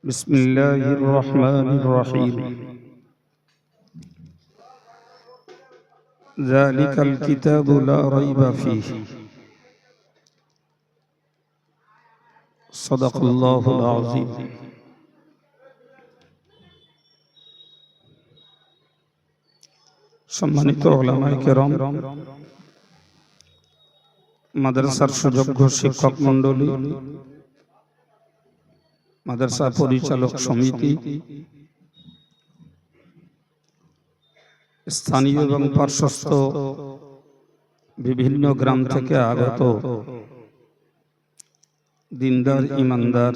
بسم الله الرحمن الرحيم ذلك الكتاب لا ريب فيه صدق الله العظيم সম্মানিত উলামায়ে কেরাম, মাদ্রাসার সুযোগ্য শিক্ষক মণ্ডলী, মাদ্রাসা পরিচালক সমিতি, স্থানীয় এবং পার্শ্বস্থ বিভিন্ন গ্রাম থেকে আগত দিনদার ইমানদার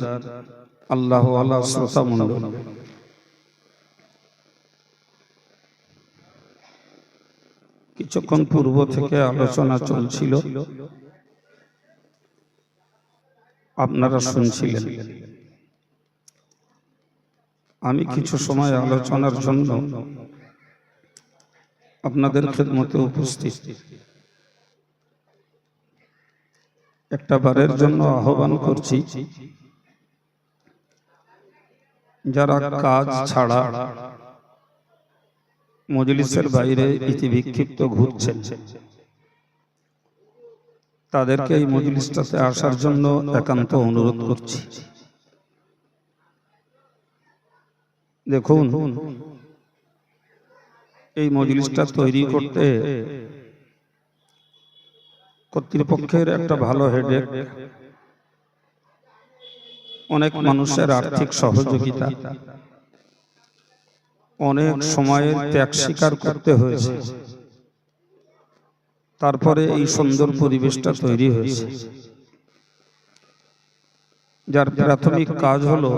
আল্লাহ ওয়ালা শ্রোতা মণ্ডলী, কিছুক্ষণ পূর্ব থেকে আলোচনা চলছিল, আপনারা শুনছিলেন। আমি কিছু সময় আলোচনার জন্য আপনাদের খেদমতে উপস্থিত। একটা বারের জন্য আহ্বান করছি, যারা কাজ ছাড়া মজলিসের বাইরে ইতিবিক্ষিপ্ত ঘুরছেন, তাদেরকে এই মজলিসটাতে আসার জন্য একান্ত অনুরোধ করছি। দেখুন, এই মজলিসটা তৈরি করতে কর্তৃপক্ষের একটা ভালো হেডেক, অনেক মানুষের আর্থিক সহযোগিতা, অনেক সময়ের ত্যাগ স্বীকার করতে হয়েছে, তারপরে এই সুন্দর পরিবেশটা তৈরি হয়েছে, যার প্রাথমিক কাজ হলো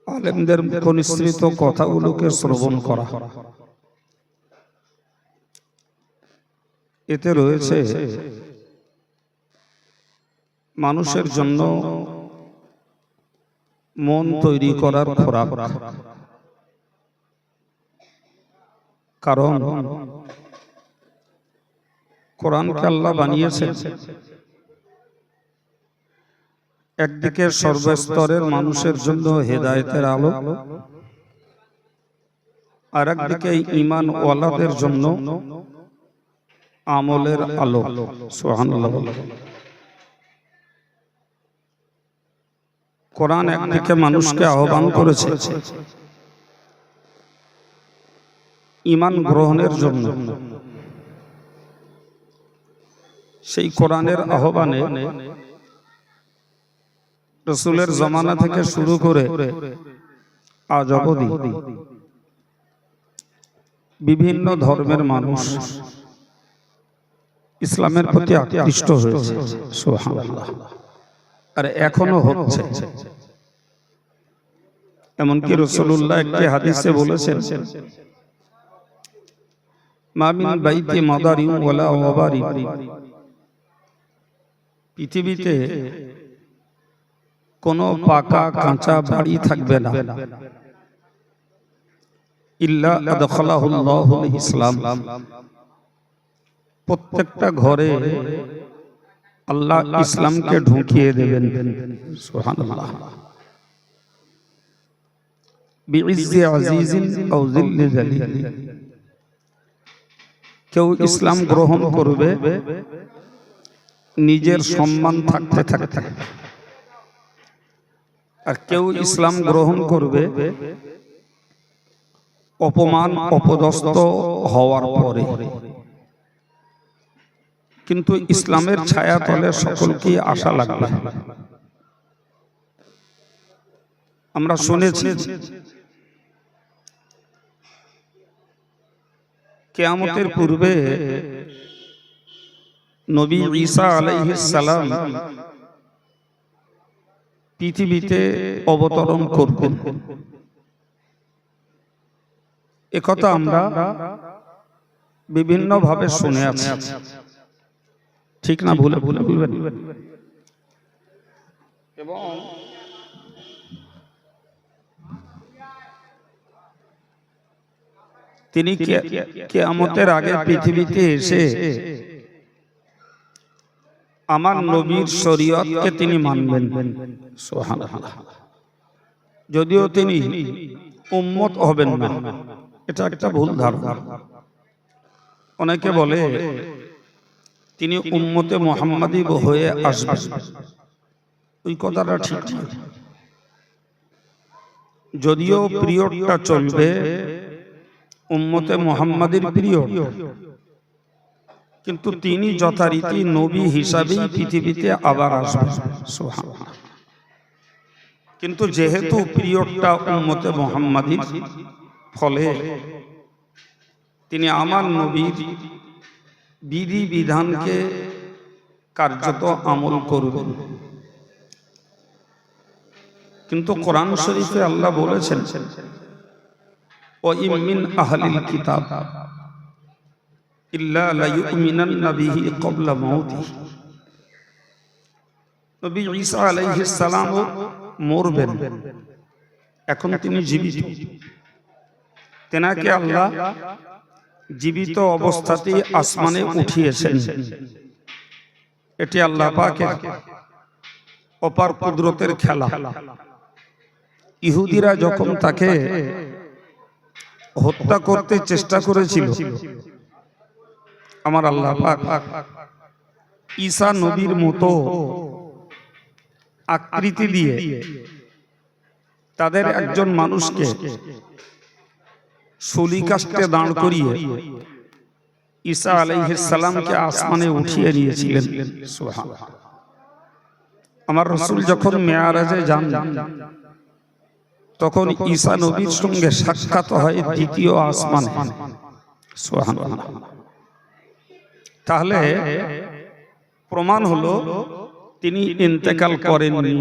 আলেমদের মুখনিসৃত কথাগুলোকে শ্রবণ করা। এতে রয়েছে মানুষের জন্য মন তৈরি করার খোরাক। কারণ কোরআনকে আল্লাহ বানিয়েছেন একদিকে সর্বস্তরের মানুষের জন্য হেদায়েতের আলো, আর একদিকে ঈমান ওয়ালাদের জন্য আমলের আলো। সুবহানাল্লাহ। কোরআন একদিকে মানুষকে আহ্বান করেছে ঈমান গ্রহণের জন্য, সেই কোরআনের আহ্বানে রাসূলের জামানা থেকে শুরু করে আজ অবধি বিভিন্ন ধর্মের মানুষ ইসলামের প্রতি আকৃষ্ট হয়েছে। সুবহানাল্লাহ। আর এখনো হচ্ছে। এমনকি রাসূলুল্লাহ একটি হাদিসে বলেছেন, মা মিন বাইতি মাদারিন ওয়ালা ওয়াবারি, পৃথিবীতে কোনো পাকা কাঁচা বাড়ি থাকবে না ইল্লা আদখালাহুল্লাহুল ইসলাম, প্রত্যেকটা ঘরে আল্লাহ ইসলামকে ঢুকিয়ে দেবেন। সুবহানাল্লাহ। বিইজ্জি আজিজিন আও যিল্লি যালিল, কেউ ইসলাম গ্রহণ করবে নিজের সম্মান থাকতে থাকতে, আর কেউ ইসলাম গ্রহণ করবে অপমান অপদস্থ হওয়ার পরে। কিন্তু ইসলামের ছায়া তলে সকলকে আশা লাগবে। আমরা শুনেছি কিয়ামতের পূর্বে নবী ঈসা আলাইহিস সালাম পৃথিবীতে অবতরণ করবেন। একথা আমরা বিভিন্ন ভাবে শুনে আছি, ঠিক না? ভুলে বলবেন। এবং তিনি কিয়ামতের আগে পৃথিবীতে এসে আমার নবীর শরীয়তকে তিনি মানবেন। সুবহানাল্লাহ। যদিও তিনি উম্মত হবেন না, এটা একটা ভুল ধারণা। অনেকে বলে তিনি উম্মতে মুহাম্মাদি হয়ে আসবেন, ওই কথাটা ঠিক না। যদিও পিরিয়ডটা চলবে উম্মতে মুহাম্মাদির পিরিয়ড, কিন্তু তিনি যথারীতি নবী হিসাবেই পৃথিবীতে আবার আসবেন। সুবহানাল্লাহ। কিন্তু যেহেতু পিরিয়ডটা উম্মতে মুহাম্মাদির, ফলে তিনি আমার নবীর বিধি বিধানকে কার্যত আমল করবেন। কিন্তু কোরআন শরীফে আল্লাহ বলেছেন, ওয়া ইম মিন আহলিল কিতাব ইল্লা লায়ুমিনান্না বিহি ক্বাবলা মাউতিহি। নবী ঈসা আলাইহিস সালাম মরবেন, এখন তিনি জীবিত। তেনাকে আল্লাহ জীবিত অবস্থাতেই আসমানে উঠিয়েছেন। এটি আল্লাহ পাকের অপার কুদরতের খেলা। ইহুদিরা যখন তাকে হত্যা করতে চেষ্টা করেছিল, আমার আল্লাহ পাক ঈসা নবীর মতো আকৃতি দিয়ে তাদের একজন মানুষকে সূলি কাষ্ঠে দাঁড় করিয়ে ঈসা আলাইহিস সালামকে আসমানে উঠিয়ে নিয়েছিলেন। সুবহানাল্লাহ। আমার রাসূল যখন মেরাজে যান, তখন ঈসা নবীর সঙ্গে সাক্ষাৎ হয় দ্বিতীয় আসমানে। সুবহানাল্লাহ। তাহলে প্রমাণ হলো তিনি ইন্তেকাল করেননি।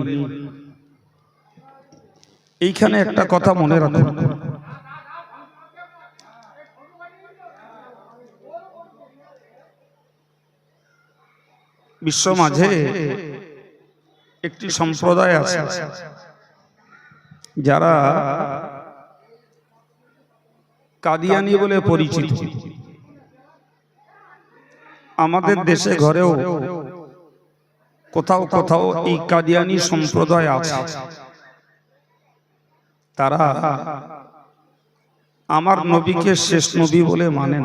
এইখানে একটা কথা মনে রাখুন, বিশ্ব মাঝে একটি সম্প্রদায় আছে যারা কাদিয়ানি বলে পরিচিত। আমাদের দেশে ঘরেও কোথাও কোথাও এই কাদিয়ানি সম্প্রদায় আছে। তারা আমার নবীকে শেষ নবী বলে মানেন।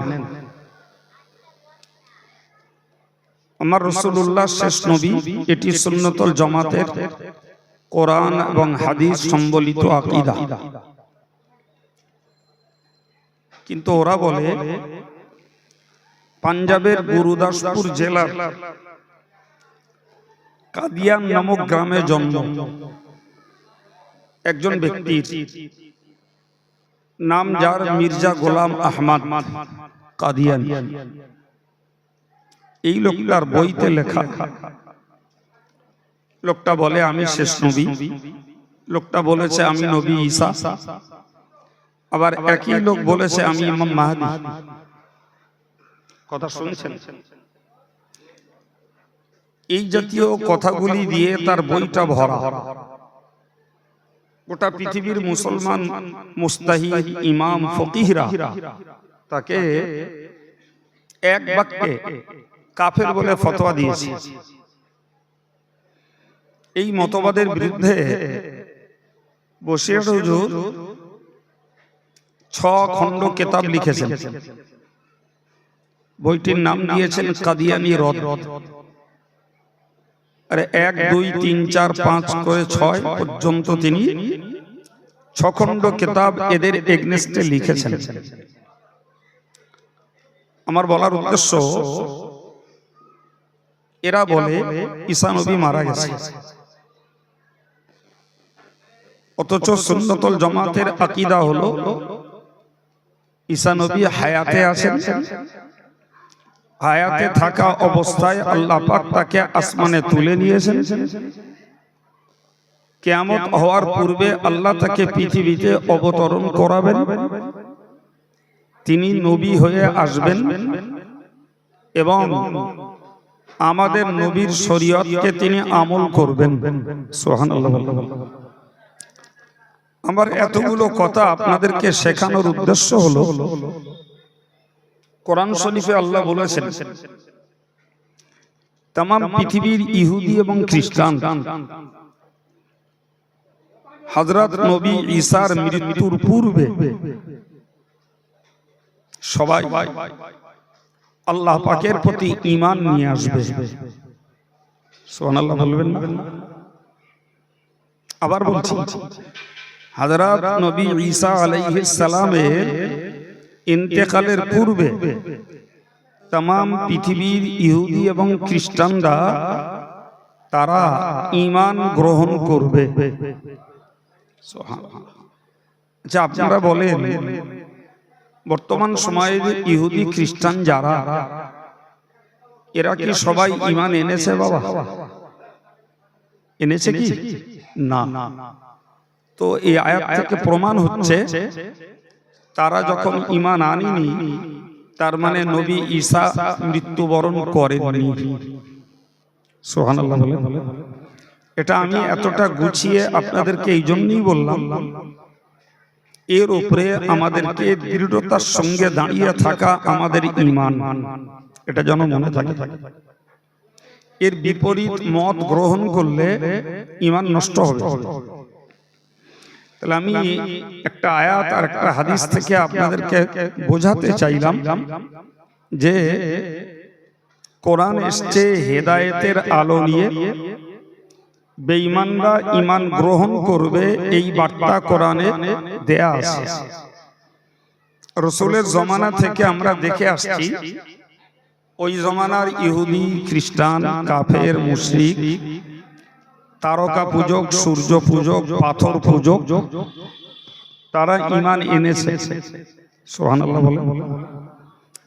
আমার রাসূলুল্লাহ শেষ নবী, এটি সুন্নতুল জামাতের কোরআন এবং হাদিস সম্বলিত আকীদা। কিন্তু ওরা বলে পাঞ্জাবের গুরুদাসপুর জেলার কাদিয়ান নামক গ্রামে জন্ম একজন ব্যক্তির, নাম যার মির্জা গোলাম আহমদ কাদিয়ানী। এই লোকটার বইতে লেখা, লোকটা বলে আমি শেষ নবী, লোকটা বলেছে আমি নবী ঈসা, আবার একই লোক বলেছে আমি ইমাম মাহদী। কথা শুনছেন? এই জাতীয় কথাগুলি দিয়ে তার বইটা ভরা। গোটা পৃথিবীর মুসলমান মুস্তাহিদ ইমাম ফকিহরা তাকে এক বাক্যে কাফের বলে ফতোয়া দিয়েছে। এই মতবাদের বিরুদ্ধে বশির হুজুর 6 খণ্ড কিতাব লিখেছেন। বইটির নাম দিয়েছেন কাদিয়ানী রদ। আরে 1 2 3 4 5 করে 6 পর্যন্ত তিনি 6 খণ্ড কিতাব এদের এগনেস্টে লিখেছেন। আমার বলার উদ্দেশ্য, এরা বলে ঈসা নবী মারা গেছে, অথচ সুন্নতুল জামাতের আকীদা হলো ঈসা নবী হায়াতে আছেন। হায়াতে থাকা অবস্থায় আল্লাহ পাক তাকে আসমানে তুলে নিয়েছেন। কিয়ামত হওয়ার পূর্বে আল্লাহ তাকে পৃথিবীতে অবতরণ করাবেন। তিনি নবী হয়ে আসবেন এবং আমাদের নবীর শরীয়তকে তিনি আমল করবেন। সুবহানাল্লাহ। আমার এতগুলো কথা আপনাদেরকে শেখানোর উদ্দেশ্য হলো, কোরআন শরীফে আল্লাহ বলেছেন तमाम पृथिवीर इहुदी एवं ख्रिस्टान हजरत नबी ईसार मृत्युर पूर्वे सबाई আল্লাহ পাকের প্রতি ঈমান নিয়ে আসবে। সুবহানাল্লাহ বলবেন না? আবার বলছি, হযরত নবী ঈসা আলাইহিস সালামের ইন্তেকালের পূর্বে तमाम পৃথিবীর ইহুদি এবং খ্রিস্টানরা তারা ঈমান গ্রহণ করবে। সুবহানাল্লাহ। আচ্ছা, আপনারা বলেন বর্তমান সময়ে ইহুদি খ্রিস্টান যারা, এরা কি সবাই ঈমান এনেছে? বাবা, এনেছে কি? না। তো এই আয়াত থেকে প্রমাণ হচ্ছে তারা যখন ঈমান আনেনি, তার মানে নবী ঈসা মৃত্যুবরণ করেননি। সুবহানাল্লাহ বলেন। এটা আমি এতটা গুছিয়ে আপনাদেরকে এই জন্যই বললাম, এর উপরে আমাদেরকে দৃঢ়তার সঙ্গে দাঁড়িয়ে থাকা আমাদের ঈমান, এটা যেন মনে থাকে। এর বিপরীত মত গ্রহণ করলে ঈমান নষ্ট হবে। তাহলে আমি একটা আয়াত আর একটা হাদিস থেকে আপনাদেরকে বোঝাতে চাইলাম যে কোরআন এসছে হেদায়েতের আলো নিয়ে, বেঈমানরা ঈমান গ্রহণ করবে এই বার্তা কোরআনে দেয়া আছে। রাসূলের জমানা থেকে আমরা দেখে আসছি, ওই জমানার ইহুদি খ্রিস্টান কাফের মুশরিক, তারকা পূজক, সূর্য পূজক, পাথর পূজক, তারা ঈমান এনেছে। সুবহানাল্লাহ বলেন।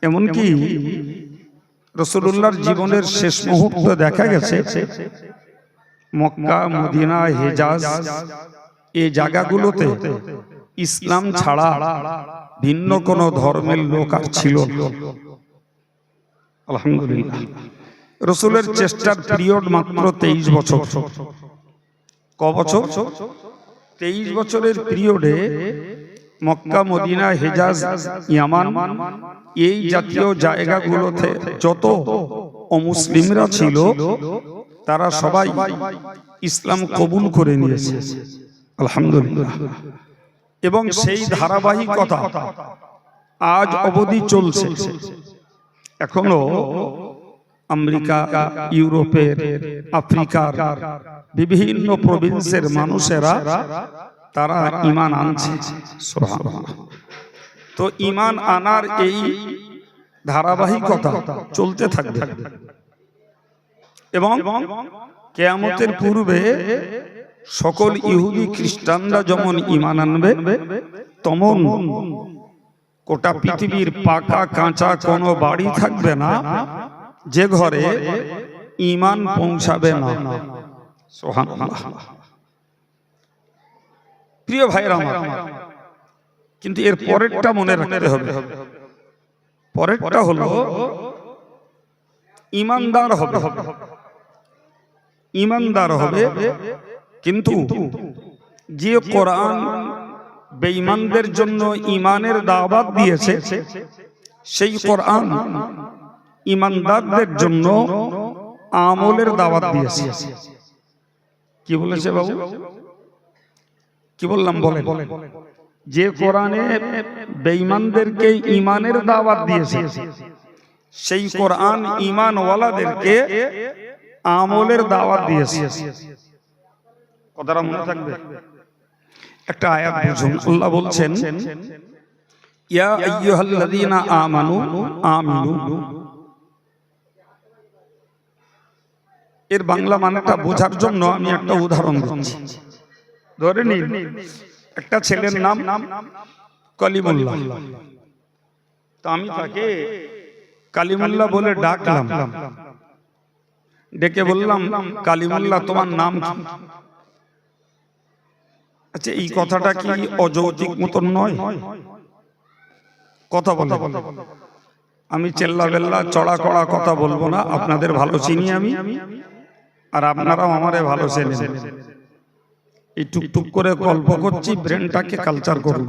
এমনকি রাসূলুল্লাহর জীবনের শেষ মুহূর্তে দেখা গেছে মক্কা, মদিনা, হিজাজ এই জায়গাগুলোতে ইসলাম ছাড়া ভিন্ন কোন ধর্মের লোক আর ছিল না। আলহামদুলিল্লাহ। রাসূলের চেষ্টার পিরিয়ড মাত্র 23 বছর। ক বছর? 23 বছরের পিরিয়ডে মক্কা, মদিনা, হিজাজ, ইয়ামান এই জাতীয় জায়গাগুলোতে যত অমুসলিমরা ছিল তারা সবাই ইসলাম কবুল করে নিয়েছে। আলহামদুলিল্লাহ। এবং সেই ধারাবাহিকতা আজ অবধি চলছে। এখনো আমেরিকা, ইউরোপের, আফ্রিকার বিভিন্ন প্রভিন্সের মানুষেরা তারা ঈমান আনছে। সুবহানাল্লাহ। তো ঈমান আনার এই ধারাবাহিকতা চলতে থাকবে এবং কিয়ামতের পূর্বে সকল ইহুদি খ্রিস্টানরা যেমন ঈমান আনবে, তেমন গোটা পৃথিবীর পাকা কাঁচা কোনো বাড়ি থাকবে না যে ঘরে ঈমান পৌঁছাবে না। সুবহানাল্লাহ। প্রিয় ভাইরা আমার, কিন্তু এর পরেরটা মনে রাখতে হবে। পরেরটা হলো ঈমানদার হবে। ঈমানদার হবে, কিন্তু যে কোরআন বেঈমানদের জন্য ঈমানের দাওয়াত দিয়েছে, সেই কোরআন ঈমানদারদের জন্য আমলের দাওয়াত দিয়েছে। কি বলেছে বাবু? কি বললাম বলেন? যে কোরআনে বেঈমানদেরকে ঈমানের দাওয়াত দিয়েছে, সেই কোরআন ঈমানওয়ালাদেরকে আমলের দাওয়াত দিয়েছে। কথাটা মনে থাকবে। একটা আয়াত বুঝুন। আল্লাহ বলছেন, ইয়া আইয়ুহাল্লাযীনা আমানু আমিনু। এর বাংলা মানেটা বোঝার জন্য আমি একটা উদাহরণ দিচ্ছি। ধরে নিন একটা ছেলের নাম কালিমুল্লাহ। তো আমি তাকে কালিমুল্লাহ বলে ডাকলাম, ডেকে বললাম, কালিমুল্লাহ তোমার নাম কি? আচ্ছা, এই কথাটা কি অযৌক্তিক মতন নয়? কথা বলে আমি চেল্লা বেল্লা চড়া কড়া কথা বলবো না। আপনাদের ভালো চিনি আমি, আর আপনারাও আমারে ভালো চেনেন। এই টুকটুক করে গল্প করছি, ব্রেনটাকে কালচার করুন।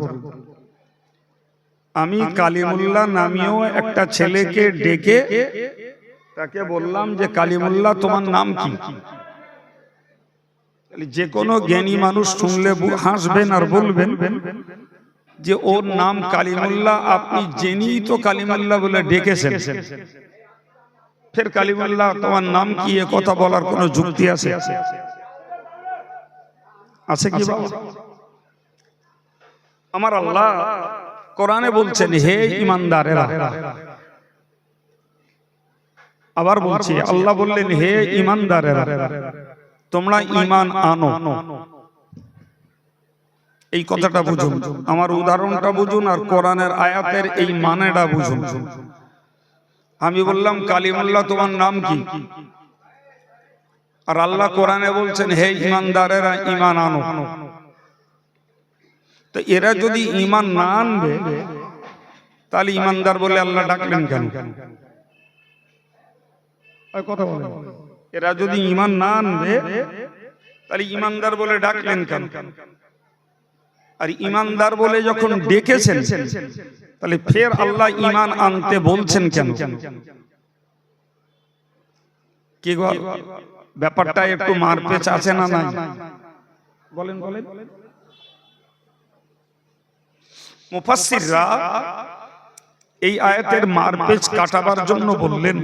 আমি কালিমুল্লাহ নামীয় একটা ছেলেকে ডেকে তাকে বললাম যে কালিমুল্লাহ তোমার নাম কি? যে কোনো জ্ঞানী মানুষ শুনলে হাসবেন আর বলবেন যে ওর নাম কালিমুল্লাহ, আপনি জেনেই তো কালিমুল্লাহ বলে ডেকেছেন, ফের কালিমুল্লাহ তোমার নাম কি এ কথা বলার কোনো যুক্তি আছে? আছে কি বাবা? আমার আল্লাহ কোরআনে বলছেন হে ঈমানদারেরা, আবার বলছি আল্লাহ বললেন হে ঈমানদারেরা তোমরা ঈমান আনো। এই কথাটা বুঝুন, আমার উদাহরণটা বুঝুন আর কোরআনের আয়াতের এই মানেটা বুঝুন। আমি বললাম কালিমুল্লাহ তোমার নাম কি, আর আল্লাহ কোরআনে বলছেন হে ঈমানদারেরা ঈমান আনো। তো এরা যদি ঈমান না আনবে তাহলে ঈমানদার বলে আল্লাহ ডাকলেন কেন? কথা বলেন, এরা যদি ঈমান না আনবে তাহলে ঈমানদার বলে ডাকলেন কেন? আর ঈমানদার বলে যখন ডেকেছেন তাহলে ফের আল্লাহ ঈমান আনতে বলছেন কেন? কি গো, ব্যাপারটা একটু মারপেচ আছে না নাই? বলেন বলেন। মুফাসসিররা এই আয়াতের মারপেচ কাটাবার জন্য বললেন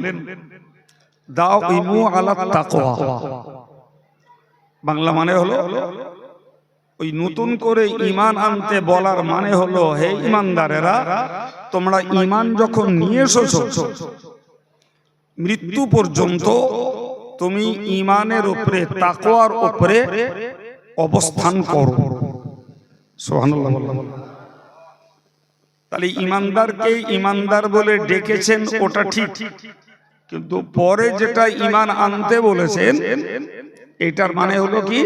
দাউমু আলা তাকওয়া। বাংলা মানে হলো ওই নতুন করে ঈমান আনতে বলার মানে হলো হে ঈমানদারেরা তোমরা ঈমান যখন নিয়ে এসেছো মৃত্যু পর্যন্ত তুমি ঈমানের উপরে তাকওয়ার উপরে অবস্থান করো। সুবহানাল্লাহ। তাহলে ঈমানদারকে ঈমানদার বলে ডেকেছেন ওটা ঠিক, কিন্তু পরে যেটা ঈমান আনতে বলেছেন এটার মানে হলো কি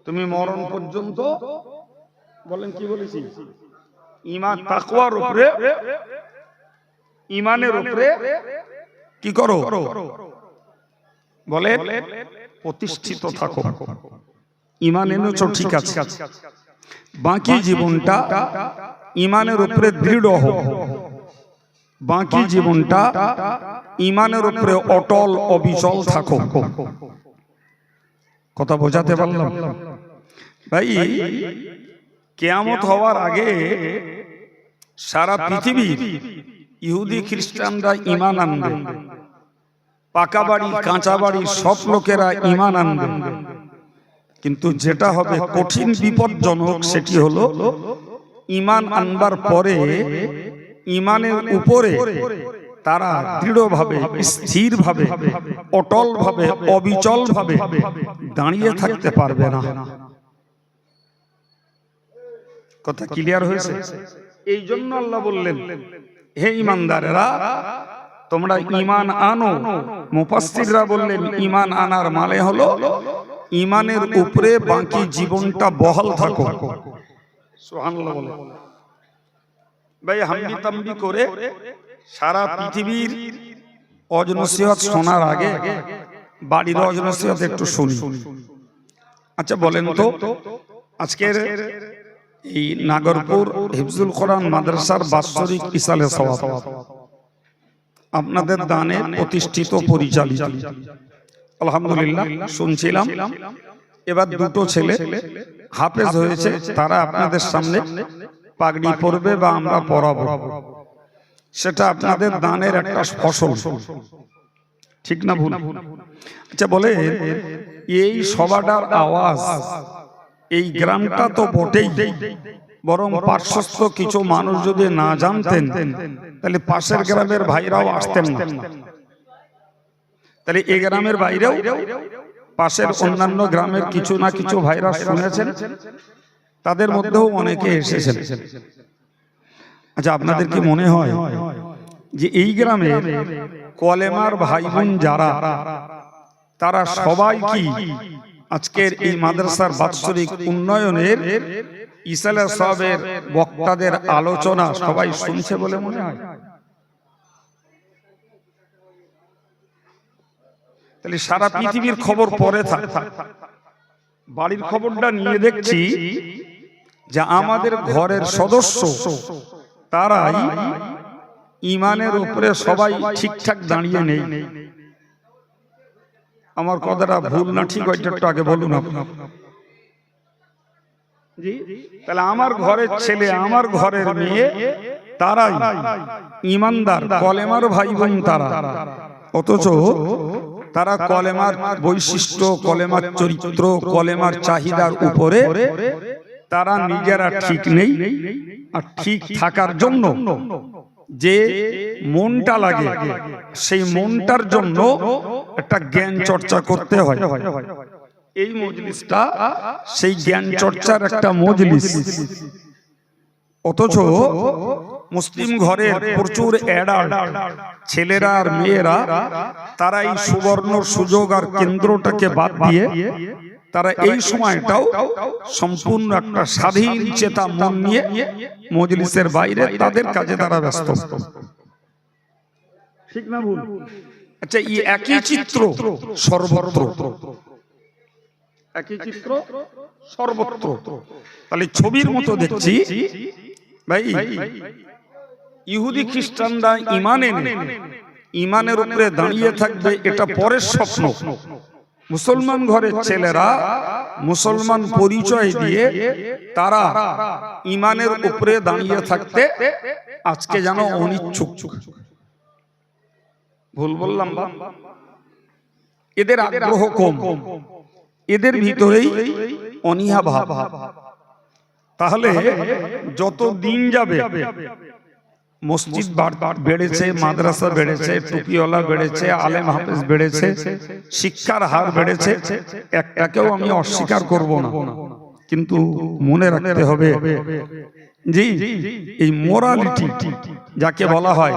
তুমি মরণ পর্যন্ত, বলেন কি বলেছি, ঈমান তাকওয়ার উপরে ঈমানের উপরে কি করো, বলে প্রতিষ্ঠিত থাকো। ঈমান এনেছো ঠিক আছে, বাকি জীবনটা ঈমানের উপরে দৃঢ় হও, বাকি জীবনটা ঈমানের উপরে অটল অবিচল থাকো। কথা বোঝাতে পারলাম ভাই? কিয়ামত হওয়ার আগে সারা পৃথিবীর ইহুদি খ্রিস্টানরা ঈমান আনবে, পাকা বাড়ি কাঁচা বাড়ি সব লোকেরা ঈমান আনবে, কিন্তু যেটা হবে কঠিন বিপজ্জনক সেটি হলো ঈমান আনবার পরে ঈমানের উপরে তারা দৃঢ়ভাবে স্থিরভাবে অটলভাবে অবিচলভাবে দাঁড়িয়ে থাকতে পারবে না। কথা ক্লিয়ার হয়েছে? এই জন্য আল্লাহ বললেন হে ঈমানদারেরা তোমরা ঈমান আনো। মুফাসসিররা বললেন ঈমান আনার মানে হলো ঈমানের উপরে বাকি জীবনটা বহাল থাকো। সুবহানাল্লাহ। ভাই হামদি তামদি করে সারা পৃথিবীর ওয়াজ নসিহত শোনার আগে বাড়ির ওয়াজ নসিহত একটু শুনি। আচ্ছা বলেন তো আজকের এই নাগরপুর হিফজুল কোরআন মাদ্রাসার বাৎসরিক ইসালে সওয়াব আপনাদের দানে প্রতিষ্ঠিত পরিচালিত, আলহামদুলিল্লাহ শুনছিলাম। এবার দুটো ছেলে হাফেজ হয়েছে, তারা আপনাদের সামনে পাগড়ি পরবে বা আমরা পরাবো, সেটা আপনাদের দানের একটা ফসল, ঠিক না ভুল? আচ্ছা বলে এই সভাটার আওয়াজ এই গ্রামটা তো বটেই, বরং পার্শ্বস্থ কিছু মানুষ যদি না জানতেন তাহলে পাশের গ্রামের ভাইরাও আসতেন না। তাহলে এই গ্রামের বাইরেও পাশের অন্যান্য গ্রামের কিছু না কিছু ভাইরা শুনেছেন, তাদের মধ্যেও অনেকে এসেছেন। আচ্ছা আপনাদের কি মনে হয় যে এই গ্রামের কলেমার ভাই বোন যারা তারা সবাই কি আজকের এই মাদ্রাসার বাৎসরিক উন্নয়নের ইসালে সওয়াবের বক্তাদের আলোচনা সবাই শুনছে বলে মনে হয়? তাহলে সারা পৃথিবীর খবর পরে থাক, বাড়ির খবরটা নিয়ে দেখছি যে আমাদের ঘরের সদস্য তারাই ঈমানের উপরে সবাই ঠিকঠাক দাঁড়িয়ে নেই। আমার কথাটা ভুল না ঠিক ওইটা একটু আগে বলুন আপনি। জি, তাহলে আমার ঘরের ছেলে আমার ঘরের মেয়ে তারাই ইমানদার, কলেমার ভাই বোন তারা, অথচ তারা কলেমার বৈশিষ্ট্য, কলেমার চরিত্র, কলেমার চাহিদার উপরে তারা নিজেরা ঠিক নেই। আর ঠিক থাকার জন্য যে মনটা লাগে, সেই মনটার জন্য একটা জ্ঞান চর্চা করতে হয়। এই মজলিসটা সেই জ্ঞান চর্চার একটা মজলিস। অথচ মুসলিম ঘরের প্রচুর অ্যাডাল্ট ছেলেরা আর মেয়েরা তারা এই সুবর্ণ সুযোগ আর কেন্দ্রটাকে বাদ দিয়ে তারা এই সময়টাও সম্পূর্ণ একটা স্বাধীন চেতা মন নিয়ে মজলিসের বাইরে তাদের কাজে তারা ব্যস্ত। ঠিক না ভুল? আচ্ছা, এই একই চিত্র সর্বত্র, একই চিত্র সর্বত্র। তাহলে ছবির মতো দেখছি ভাই, ইহুদি খ্রিস্টানরা ইমানের উপরে দাঁড়িয়ে থাকবে, এটা পরের স্বপ্ন। মুসলমান ঘরের ছেলেরা মুসলমান পরিচয় দিয়ে তারা ইমানের উপরে দাঁড়িয়ে থাকতে আজকে যেন অনিচ্ছুক। ভুল বললাম? এদের আগ্রহ কম, এদের ভিতরেই অনীহা ভাব। তাহলে যত দিন যাবে মসজিদ বেড়েছে, মাদ্রাসা বেড়েছে, টুপিওয়ালা বেড়েছে, আলেম হাফেজ বেড়েছে, শিক্ষার হার বেড়েছে, একটাকেও আমি অস্বীকার করব না। কিন্তু মনে রাখতে হবে জি, এই মোরালিটি যাকে বলা হয়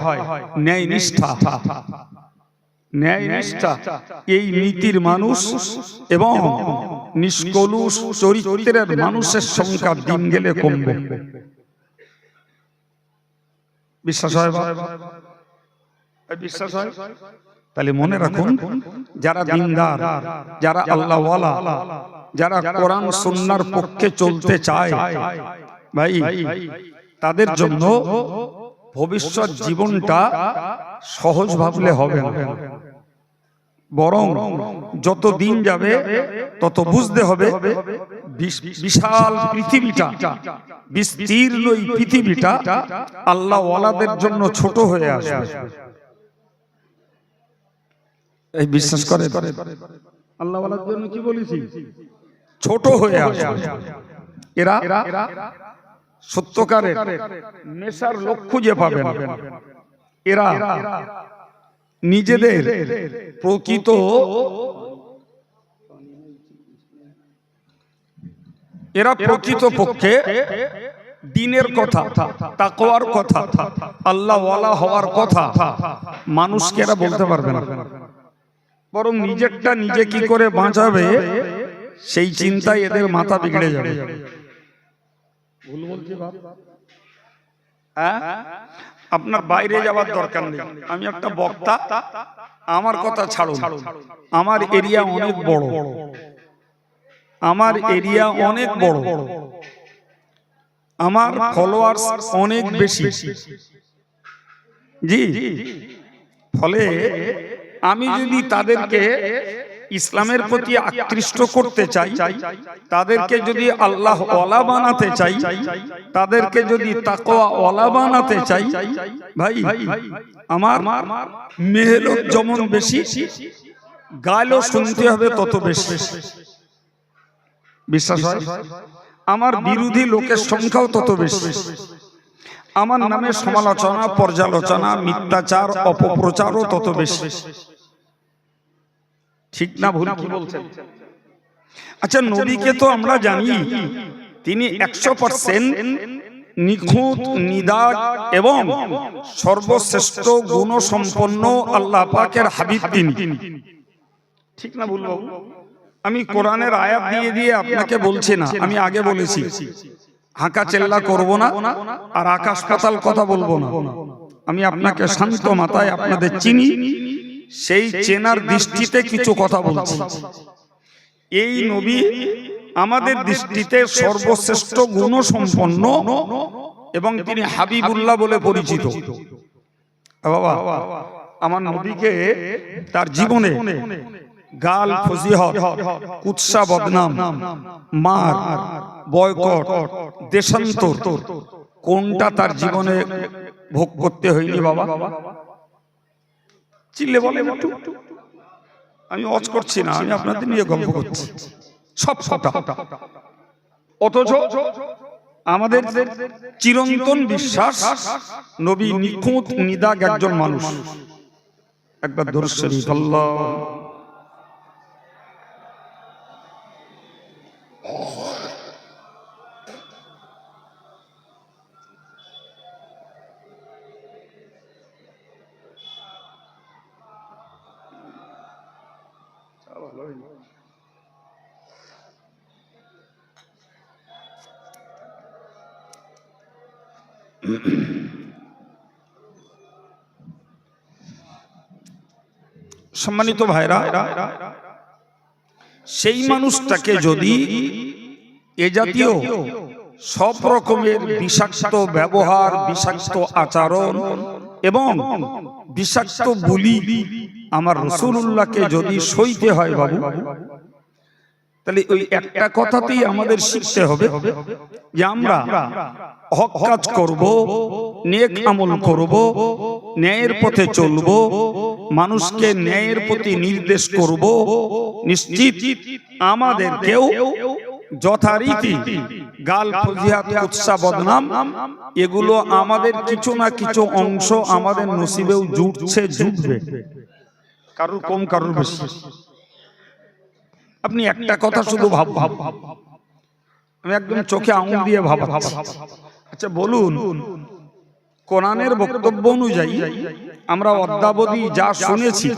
ন্যায় নিষ্ঠা, ন্যায় নিষ্ঠা, এই নীতির মানুষ এবং নিষ্কলুষ চরিত্রের মানুষের সংখ্যা দিন গেলে কমবে। বিশ্বাস হয়? বিশ্বাস হয়? তাহলে মনে রাখুন, যারা দিনদার, যারা আল্লাহওয়ালা, যারা কোরআন সুন্নাহর পক্ষে চলতে চায় ভাই, তাদের জন্য ভবিষ্যৎ জীবনটা সহজ ভাবলে হবে না। বরং যত দিন যাবে তত বুঝতে হবে বিশাল পৃথিবীটা, বিস্তীর্ণ এই পৃথিবীটা আল্লাহ ওয়ালাদের জন্য ছোট হয়ে আসবে। এই বিশ্বাস করে আল্লাহ ওয়ালার জন্য কি বলেছি? ছোট হয়ে আসবে। এরা সত্যকারের নেশার লোক খুঁজে পাবে না। এরা নিজেদের প্রকৃত পক্ষে দ্বীনের কথা, তাকওয়ার কথা, আল্লাহ ওয়ালা হওয়ার কথা মানুষকে এরা বলতে পারবে না। বরং নিজেরটা নিজে কি করে বাঁচাবে সেই চিন্তায় এদের মাথা বিগড়ে যাবে। ভুল বলছি বাপ? হ্যাঁ, আপনার বাইরে যাওয়ার দরকার নেই। আমি একটা বক্তা, আমার কথা ছাড়ুন। আমার এরিয়া অনেক বড়, আমার এরিয়া অনেক বড়, আমার ফলোয়ার্স অনেক বেশি। জি, ফলে আমি যদি তাদেরকে ইসলামের প্রতি আকৃষ্ট করতে চাই, তাদেরকে যদি আল্লাহ ওয়ালা বানাতে চাই, তাদেরকে যদি তাকওয়া ওয়ালা বানাতে চাই, ভাই আমার মেহনত যেমন বেশি, গালও শুনতে হবে তত বেশি। বিশ্বাস হয়? আমার বিরোধী লোকের সংখ্যাও তত বেশি। আমার নামে সমালোচনা, পর্যালোচনা, মিথ্যাচার, অপপ্রচারও তত বেশি। ঠিক না ভুল কি বলছেন? আচ্ছা, নবীকে তো আমরা জানি তিনি 100% নিখুঁত, নিদাগ এবং সর্বশ্রেষ্ঠ গুণসম্পন্ন আল্লাহ পাকের হাবিব তিনি। ঠিক না ভুল বাবু? আমি কোরআনের আয়াত দিয়ে দিয়ে আপনাকে বলছি না, আমি আগে বলেছি হাঁকা চেল্লা করব না আর আকাশ পাতাল কথা বলবো না। আমি আপনাকে শান্ত মাথায় আপনাদের চিনি, সেই চেনার দৃষ্টিতে কিছু কথা বলছি। এই নবী আমাদের দৃষ্টিতে সর্বশ্রেষ্ঠ গুণসম্পন্ন এবং তিনি হাবিবুল্লাহ বলে পরিচিত। বাবা, আমার নবীকে তার জীবনে গাল ফজিহত, কুৎসা বদনাম, মার, বয়কট, দেশান্তর, কোনটা তার জীবনে ভোগ করতে হয়নি বাবা? চিল্লে বলেন একটু। আমি অজ করছি না, আমি আপনাদের নিয়ে গল্প করছি। সব সটা। অথচ আমাদের চিরন্তন বিশ্বাস নবী নিখুঁত নিদাগ একজন মানুষ। একবার দরুদ শরীফ আল্লাহ। সম্মানিত ভাইরা, সেই মানুষটাকে যদি এ জাতীয় সব রকমের বিষাক্ত ব্যবহার, বিষাক্ত আচরণ এবং বিষাক্ত বুলি আমার রাসূলুল্লাহকে যদি সইতে হয় বাবু, তাহলে ওই একটা কথাতেই আমাদের শিখতে হবে যে আমরা হক কাজ করব, নেক আমল করব, ন্যায়ের পথে চলব, মানুষকে ন্যায়ের প্রতি নির্দেশ করব। নিশ্চিত আমাদেরকেও যথারীতি গাল ফজিহাত, কুৎসা বদনাম এগুলো আমাদের কিছু না কিছু অংশ আমাদের নসিবেও জুটছে, জুটবে, কারোর কম কারোর বেশি। আপনি একটা কথা শুধু ভাব, আমি একদম চোখে আঙুল দিয়ে ভাবাচ্ছি। আচ্ছা বলুন, কোরআনের বক্তব্য অনুযায়ী আমরা অদ্যাবধি যা শুনেছি,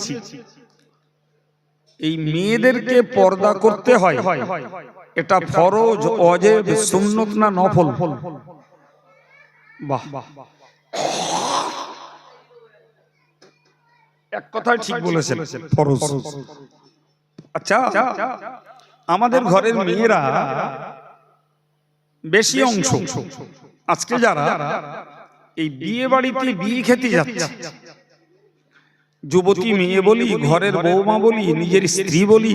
এই মেয়েদেরকে পর্দা করতে হয়, এটা ফরজ, ওয়াজিব, সুন্নত না নফল? বাহ, এক কথাই ঠিক বলেছেন, ফরজ। আচ্ছা, আমাদের ঘরের মেয়েরা বেশি অংশ আজকে যারা এই বিয়ে বাড়িতে বিয়ে খেতে যাচ্ছে, যুবতী মেয়ে বলি, ঘরের বৌমা বলি, নিজের স্ত্রী বলি,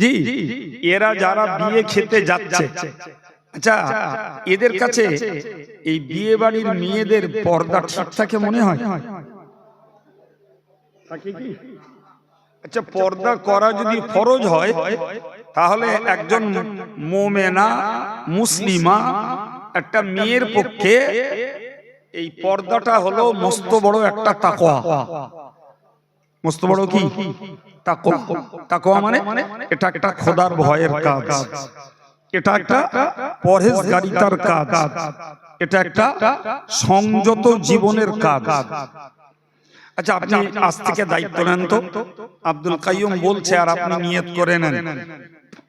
জি, এরা যারা বিয়ে খেতে যাচ্ছে, আচ্ছা এদের কাছে এই বিয়ে বাড়ির মেয়েদের পর্দা ঠিক থাকে মনে হয়? আচ্ছা, পর্দা করা যদি ফরজ হয়, তাহলে একজন মুমিনা মুসলিমা একটা মেয়ের পক্ষে এই পর্দাটা হলো মস্ত বড় একটা তাকওয়া। মস্ত বড় কি তাকওয়া? তাকওয়া মানে এটা একটা খোদার ভয়ের কাজ, এটা একটা পরহেজগারিতার কাজ, এটা একটা সংযত জীবনের কাজ। আচ্ছা, আপনি আজ থেকে দায়িত্ব নেন তো। আব্দুল কাইয়ুম বলছে, আর আপনি নিয়ত করে নেন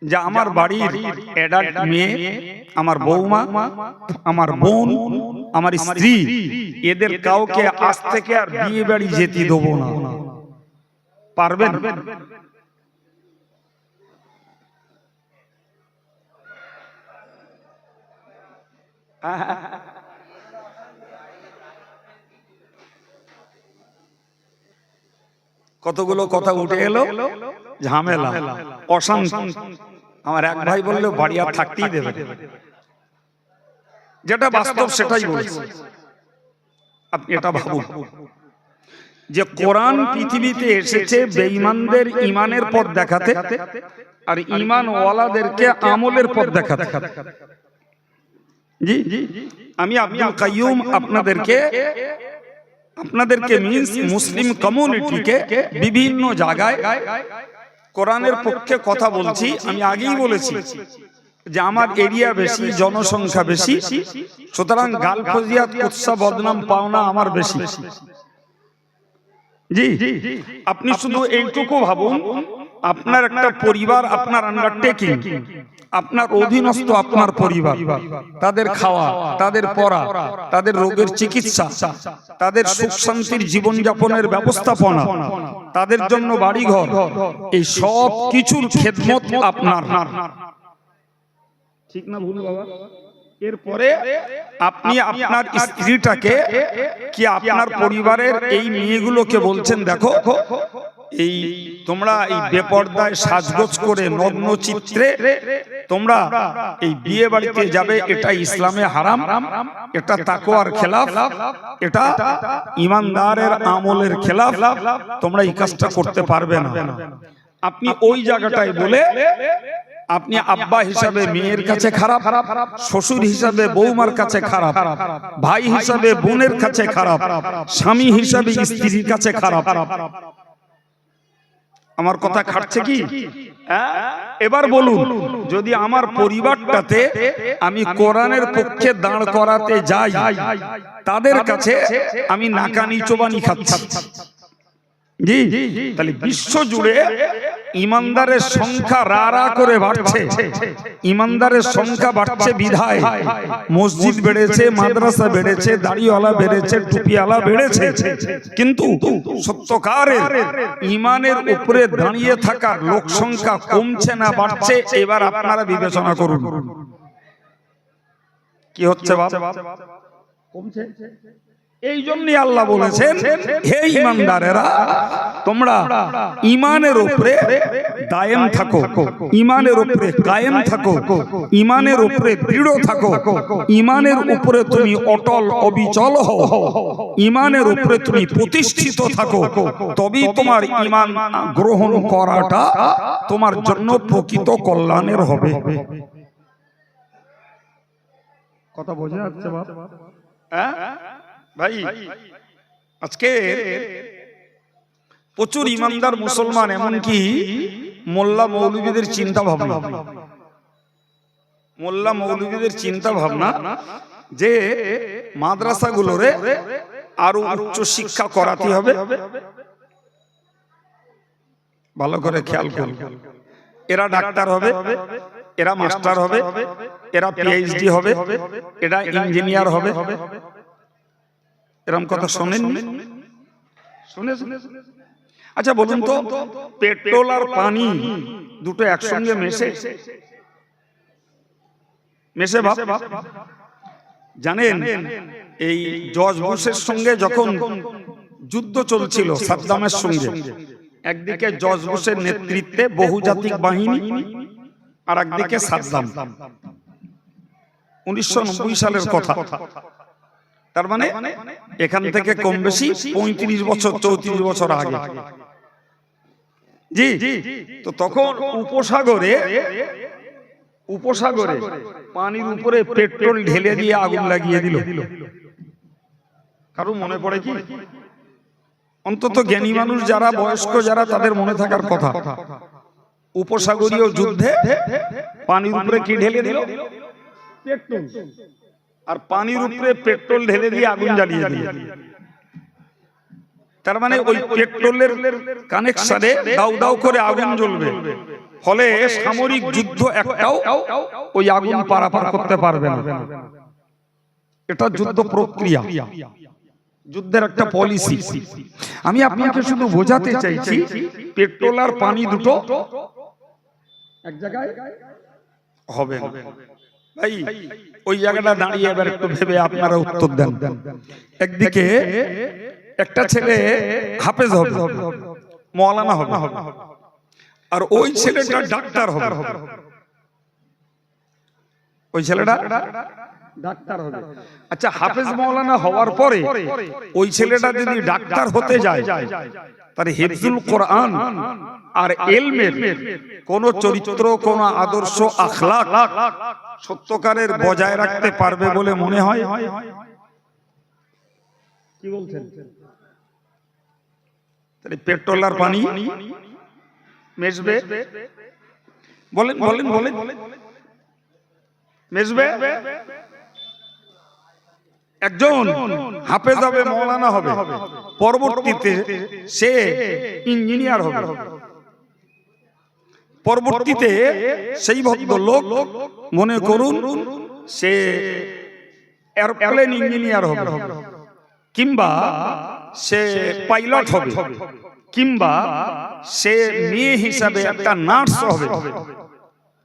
যে আমার বাড়ির অ্যাডাল্ট মেয়ে, আমার বৌমা, আমার বোন, আমার স্ত্রী, এদের কাউকে আজ থেকে আর বিয়ে বাড়ি যেতে দেবো না। পারবেন? কতগুলো কথা উঠে এলো, ঝামেলা, অশান্তি। আমার এক ভাই বললো বাড়ি আর থাকতেই দেবে, যেটা বাস্তব সেটাই বলছি। আপনি এটা ভাবুন যে কোরআন পৃথিবীতে এসেছে বেঈমানদের ঈমানের পথ দেখাতে, আর ঈমান ওয়ালাদেরকে আমলের পথ দেখাতে। জি, আমি আব্দুল কাইয়ুম আপনাদেরকে মিন্স মুসলিম কমিউনিটিকে বিভিন্ন জায়গায় কোরআনের পক্ষে কথা বলছি। আমি আগেই বলেছি যে আমার এরিয়া বেশি, জনসংখ্যা বেশি, সুতরাং গাল ফজিয়াত, কুৎসা বদনাম পাওনা আমার বেশি। জি, আপনি শুধু এইটুকু ভাবুন, আপনার একটা পরিবার আপনার আন্ডারটেকিং, আপনার অধীনস্থ আপনার পরিবার, তাদের খাওয়া, তাদের পড়া, তাদের রোগের চিকিৎসা, তাদের সুখ শান্তির জীবনযাপনের ব্যবস্থাপনা, তাদের জন্য বাড়িঘর, এই সব কিছুর খেদমত আপনার। ঠিক না ভুল বাবা? এরপরে আপনি আপনার স্ত্রীটাকে কি আপনার পরিবারের এই মেয়েগুলোকে বলছেন, দেখো এই তোমরা এই বেপরদায় সাজগোজ করে নগ্ন চিত্রে তোমরা এই বিয়ে বাড়িতে যাবে, এটা ইসলামে হারাম, এটা তাকওয়ার খেলাফ, এটা ঈমানদারের আমলের খেলাফ। তোমরা এই কাজটা করতে পারবে না। আপনি ওই জায়গাটায় বলে আপনি আব্বা হিসাবে মেয়ের কাছে খারাপ, শ্বশুর হিসাবে বৌমার কাছে খারাপ, ভাই হিসাবে বোনের কাছে খারাপ, স্বামী হিসাবে স্ত্রীর কাছে খারাপ। আমার কথা খাটছে কি? এবার বলুন, যদি আমার পরিবারটাতে আমি কোরআনের পক্ষে দাঁড় করাতে যাই, তাদের কাছে আমি নাকানি চোবানি খাচ্ছি, জি, তাহলে বিশ্ব জুড়ে ঈমানদারের সংখ্যা রা করে বাড়ছে। ঈমানদারের সংখ্যা বাড়ছে বিধায় মসজিদ বেড়েছে, মাদ্রাসা বেড়েছে, দাড়িওয়ালা বেড়েছে, টুপিওয়ালা বেড়েছে, কিন্তু সত্যকারের ঈমানের উপরে দাঁড়িয়ে থাকার লোক সংখ্যা কমছে না বাড়ছে? এবার আপনারা বিবেচনা করুন কি হচ্ছে বাপ? কমছে। এই জন্যই আল্লাহ বলেছেন, হে ঈমানদারেরা, তোমরা ঈমানের উপরে দায়েম থাকো, ঈমানের উপরে কায়েম থাকো, ঈমানের উপরে দৃঢ় থাকো, ঈমানের উপরে তুমি অটল অবিচল হও, ঈমানের উপরে তুমি প্রতিষ্ঠিত থাকো, তবেই তোমার ঈমান গ্রহণ করাটা তোমার জন্য প্রকৃত কল্যাণের হবে। কথা বোঝা যাচ্ছে বাপ? হ্যাঁ ভাই, আজকে প্রচুর ঈমানদার মুসলমান, এমনকি মোল্লা মৌলবীদের চিন্তা ভাবনা, মোল্লা মৌলবীদের চিন্তা ভাবনা যে মাদ্রাসাগুলোরে আরো উচ্চ শিক্ষা করাতে হবে। ভালো করে খেয়াল করুন, এরা ডাক্তার হবে, এরা মাস্টার হবে, এরা পিএইচডি হবে, এরা ইঞ্জিনিয়ার হবে। এরকম কথা শোনেন? শুনে? আচ্ছা বলুন তো, পেট্রোল আর পানি দুটো একসঙ্গে মেশে ভাব জানেন? এই জর্জ বুশের সঙ্গে যখন যুদ্ধ চলছিল সাদ্দামের সঙ্গে, একদিকে জর্জ বুশের নেতৃত্বে বহুজাতিক বাহিনী আর একদিকে সাদ্দাম, 1990 সালের কথা। তার মানে এখান থেকে কম বেশি 35 বছর 34 বছর আগে, জি। তো তখন উপসাগরে পানির উপরে পেট্রোল ঢেলে দিয়ে আগুন লাগিয়ে দিল। কারো মনে পড়ে কি? অন্তত জ্ঞানী মানুষ যারা, বয়স্ক যারা, তাদের মনে থাকার কথা। উপসাগরীয় যুদ্ধে পানির উপরে কি ঢেলে দিল? পেট্রোল। আর পানির উপরে পেট্রোল ঢেলে দিয়ে আগুন জ্বালিয়ে দিল। তার মানে ওই পেট্রোলের কানেকশনে দাউ দাউ করে আগুন জ্বলবে, ফলে সামরিক যুদ্ধ একটাও ওই আগুন পারাপার করতে পারবে না। এটা যুদ্ধ প্রক্রিয়া, যুদ্ধের একটা পলিসি। আমি আপনাকে শুধু বোঝাতে চাইছি, পেট্রোল আর পানি দুটো এক জায়গায় হবে না। ভাই ওই জায়গাটা দাঁড়িয়ে এবার একটু ভেবে আপনারা উত্তর দেন। একদিকে একটা ছেলে হাফেজ হবে, মাওলানা হবে, আর ওই ছেলেটা ডাক্তার হবে। ওই ছেলেটা ডাক্তার হবে। আচ্ছা, হাফেজ মাওলানা হওয়ার পরে ওই ছেলেটা যদি ডাক্তার হতে যায়, তার হিফজুল কোরআন আর ইলমের কোন চরিত্র, কোন আদর্শ, আখলাক সত্যকারের বজায় রাখতে পারবে বলে মনে হয়? কি বলছেন? তাহলে পেট্রোল আর পানি মেশবে? বলেন বলেন বলেন, মেশবে? একজন হাফেজ হবে, মাওলানা হবে, পরবর্তীতে সে ইঞ্জিনিয়ার হবে, পরবর্তীতে সেই ভদ্রলোক মনে করুন সে এরোপ্লেন ইঞ্জিনিয়ার হবে, কিংবা সে পাইলট হবে, কিংবা সে মেয়ে হিসাবে একটা নার্স হবে,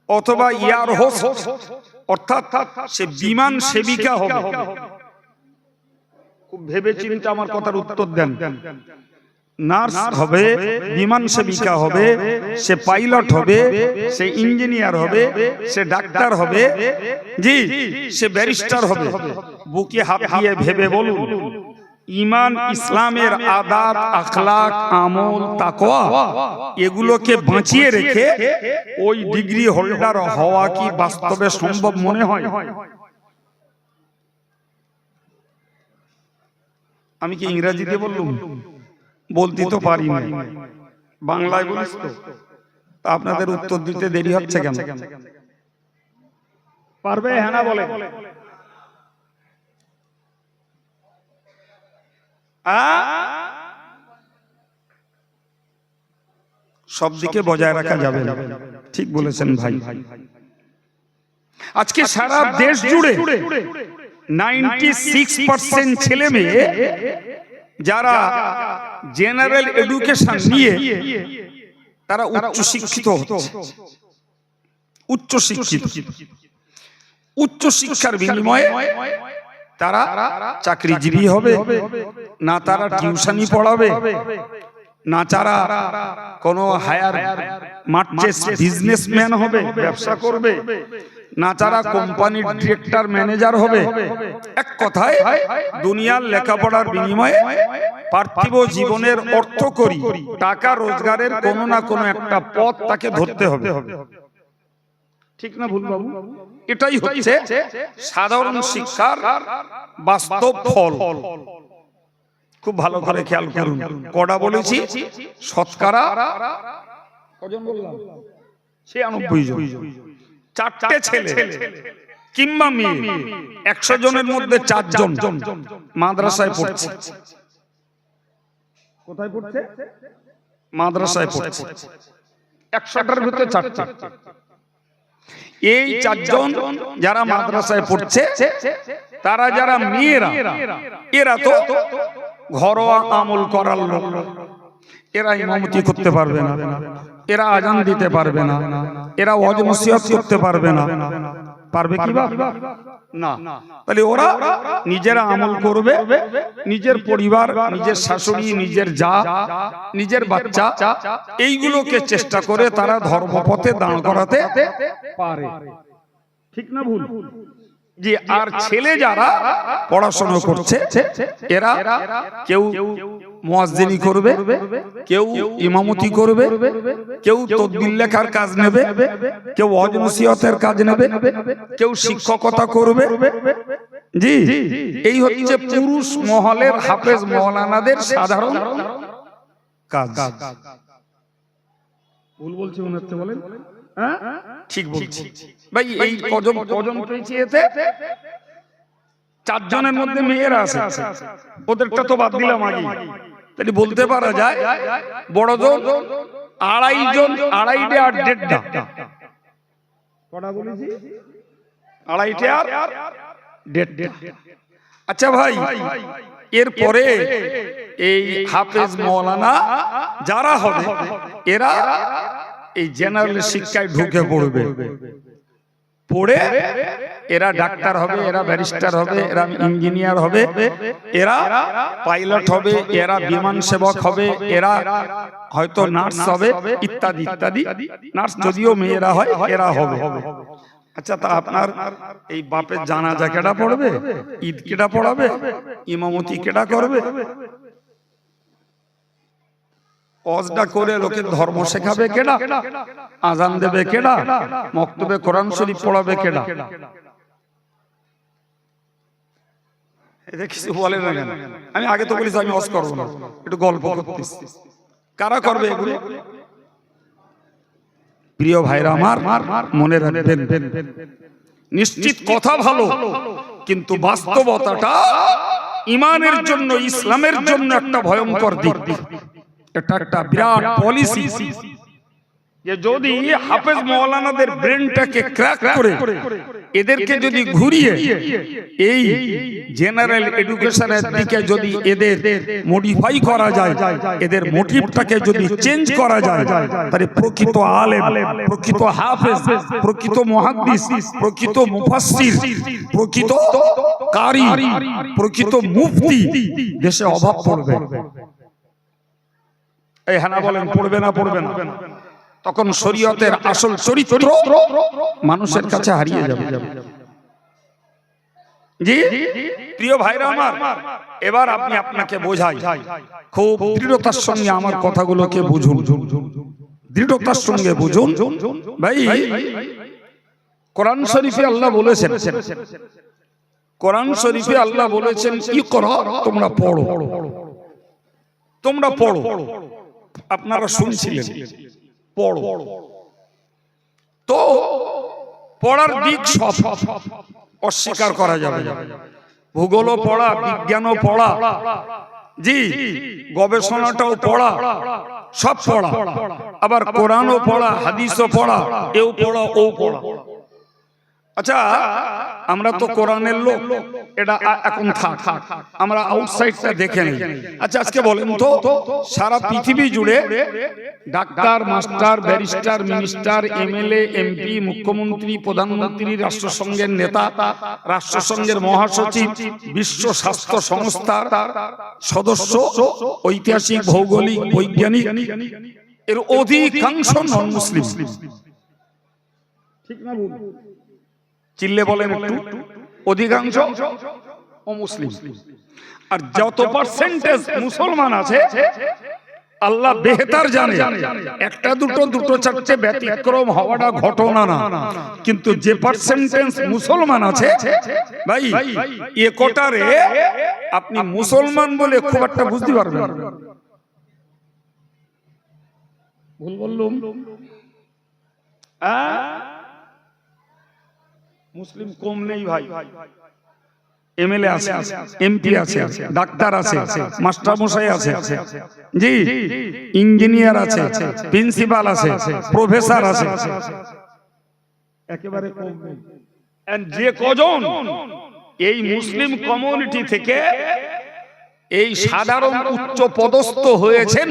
অথবা এয়ার হোস্ট অর্থাৎ সে বিমান সেবিকা হবে। খুব ভেবে চিন্তে আমার কথার উত্তর দেন। নার্স হবে, বিমান সেবিকা হবে, সে পাইলট হবে, সে ইঞ্জিনিয়ার হবে, সে ডাক্তার হবে, জি সে ব্যারিস্টার হবে। বুকে হাত দিয়ে ভেবে বলুন, ঈমান ইসলামের আদাত, আখলাক, আমল, তাকওয়া এগুলোকে বাঁচিয়ে রেখে ওই ডিগ্রি হোল্ডার হওয়া কি বাস্তবে সম্ভব মনে হয়? আমি কি ইংরেজিতে বললুম? বলতে তো পারি না, বাংলায় বলিস তো। আপনাদের উত্তর দিতে দেরি হচ্ছে কেন? পারবে? হ্যাঁ না বলে। সব দিকে বজায় রাখা যাবে না, ঠিক বলেছেন ভাই। আজকে সারা দেশ জুড়ে 96% ছেলে মেয়ে যারা জেনারেল এডুকেশন নিয়ে তারা উচ্চ শিক্ষিত হচ্ছে। উচ্চ শিক্ষিত, উচ্চ শিক্ষার বিনিময়ে তারা চাকরিজীবী হবে না, তারা টিউশনি পড়াবে না, তারা কোনো হায়ার মার্চেস বিজনেসম্যান হবে, ব্যবসা করবে না, তারা কোম্পানির ডিরেক্টর ম্যানেজার হবে। এক কথায় দুনিয়ার লেখাপড়ার বিনিময়ে পার্থিব জীবনের অর্থ করি টাকা রোজগারের কোনো না কোনো একটা পথ তাকে ধরতে হবে। ঠিক না ভুল বাবু? এটাই হচ্ছে সাধারণ শিক্ষার বাস্তব ফল। খুব ভালো করে খেয়াল করুন। কটা বলেছি? শতকরা কজন বললাম? 96 জন। 4টে ছেলে কিংবা মেয়ে 100 জনের মধ্যে 4 জন মাদ্রাসায় পড়ছে। কোথায় পড়ছে? মাদ্রাসায় পড়ছে। 100টার ভিতরে 4টে। এই 4 জন যারা মাদ্রাসায় পড়ছে, তারা যারা মেয়েরা, এরা তো ঘরোয়া আমল করার লোক। এরা ইমামতি করতে পারবে না, এরা আজান দিতে পারবে না, এরা ওয়াজ নসিহত করতে পারবে না। পারবে কি বাবা? না। তাহলে ওরা নিজেরা আমল করবে, নিজের পরিবার, নিজের শাশুড়ি, নিজের জা, নিজের বাচ্চা, এইগুলোকে চেষ্টা করে তারা ধর্মপথে দাঁড় করাতে পারে। ঠিক না ভুল? জি। আর ছেলে যারা পড়াশোনা করছে, এরা কেউ মুয়াজ্জিনি করবে, কেউ ইমামতি করবে, কেউ তাকবীর লেখার কাজ নেবে, কেউ ওয়াজ নসিহতের কাজ নেবে, কেউ শিক্ষকতা করবে। জি, এই হচ্ছে পুরুষ মহলের হাফেজ মাওলানাদের সাধারণ কাজ। ভুল বলছি মনে হচ্ছে? বলেন। ঠিক বলছি ভাই। এই কজন পেয়েছি এতে? 4 জনের মধ্যে মেয়েরা আছে, ওদেরটা তো বাদ দিলাম আগে। তাহলে বলতে পারা যায় বড় জন 2.5 জন, 2.5টে আর 1.5টা। কটা বলেছি? 2.5টে আর 1.5টা। আচ্ছা ভাই, এরপরে এই হাফেজ মাওলানা যারা হবে, এরা এই জেনারেল শিক্ষায় ঢুকে পড়বে। পড়ে এরা ডাক্তার হবে, এরা ব্যারিস্টার হবে, এরা ইঞ্জিনিয়ার হবে, এরা পাইলট হবে, এরা বিমান সেবক হবে, এরা হয়তো নার্স হবে, ইত্যাদি ইত্যাদি। নার্স যদিও মেয়েরা হয়, এরা হবে। আচ্ছা, তা আপনার এই বাপের জানাজা কেডা পড়বে? ঈদ কেডা পড়াবে? ইমামতি কেডা করবে? ওয়াজটা করে লোকের ধর্ম শেখাবে কেডা? আজান দেবে কেডা? মক্তবে কোরআন শরীফ পড়াবে কেডা? এটা কিছু বলে না কেন? আমি আগে তো বলেছি আমি ওয়াজ করব না, একটু গল্প করতেছি। কারা করবে এগুলো? প্রিয় ভাইরা আমার, মনে রাখবেন, নিশ্চিত কথা ভালো, কিন্তু বাস্তবতাটা ঈমানের জন্য, ইসলামের জন্য একটা ভয়ঙ্কর দিক। এটা একটা বিরাট পলিসি যে যদি হাফেজ মাওলানাদের ব্রেনটাকে ক্র্যাক করে এদেরকে যদি ঘুরিয়ে এই জেনারেল এডুকেশনের দিকে যদি এদের মডিফাই করা যায়, এদের মোটিভটাকে যদি চেঞ্জ করা যায়, তাহলে প্রকৃত আলেম, প্রকৃত হাফেজ, প্রকৃত মুহাদ্দিস, প্রকৃত মুফাসসির, প্রকৃত কারি, প্রকৃত মুফতি দেশে অভাব পড়বে। এই হ্যাঁ না বলেন, পড়বে না পড়বে না, তখন শরীয়তের আসল চরিত্র মানুষের কাছে হারিয়ে যাবে। জি প্রিয় ভাইরা আমার, এবার আপনি আপনাকে বোঝাই, খুব দৃঢ়তার সঙ্গে আমার কথাগুলোকে বুঝুন, দৃঢ়তার সঙ্গে বুঝুন ভাই। কোরআন শরীফে আল্লাহ বলেছেন, কোরআন শরীফে আল্লাহ বলেছেন ইকরা, তোমরা পড়ো, তোমরা পড়ো। আপনারা শুনছিলেন পড়ো, তো পড়ার দিক সব অস্বীকার করা যাবে না। ভূগোলও পড়া, বিজ্ঞানও পড়া, জি গবেষণাটাও পড়া, সব পড়া, আবার কোরআনও পড়া, হাদিসও পড়া, এও পড়া ও পড়া। আচ্ছা আমরা তো কোরআনের লোক, এটা এখন থাক, আমরা আউটসাইডটা দেখে নেই। আচ্ছা আজকে বলেন তো, সারা পৃথিবী জুড়ে doctor, master, barrister, minister, MLA, MP, মুখ্যমন্ত্রী, প্রধানমন্ত্রী, রাষ্ট্রসংঘের নেতা, রাষ্ট্রসংঘের মহাসচিব, বিশ্ব স্বাস্থ্য সংস্থার সদস্য, ঐতিহাসিক, ভৌগোলিক, বৈজ্ঞানিক, এর অধিকাংশ নন মুসলিম। ঠিক না ভুল? চিল্লে বলেন একটু, অধিকাংশ অমুসলিম। আর যত পার্সেন্টেজ মুসলমান আছে আল্লাহ বেহতার জানে, একটা দুটো, দুটো চারটে ব্যতিক্রম হওয়াটা ঘটনা না, কিন্তু যে পার্সেন্টেজ মুসলমান আছে ভাই, এ কোটারে আপনি মুসলমান বলে খুব একটা বুঝতে পারবেন না। ভুল বললাম? মুসলিম কম নেই ভাই, এমএলএ আছে, এমপি আছে, ডাক্তার আছে, মাস্টার মশাই আছে, জি ইঞ্জিনিয়ার আছে, প্রিন্সিপাল আছে, প্রফেসর আছে, একেবারে কম নেই। যে কজন এই মুসলিম কমিউনিটি থেকে এই সাধারণ উচ্চ পদস্থ হয়েছেন,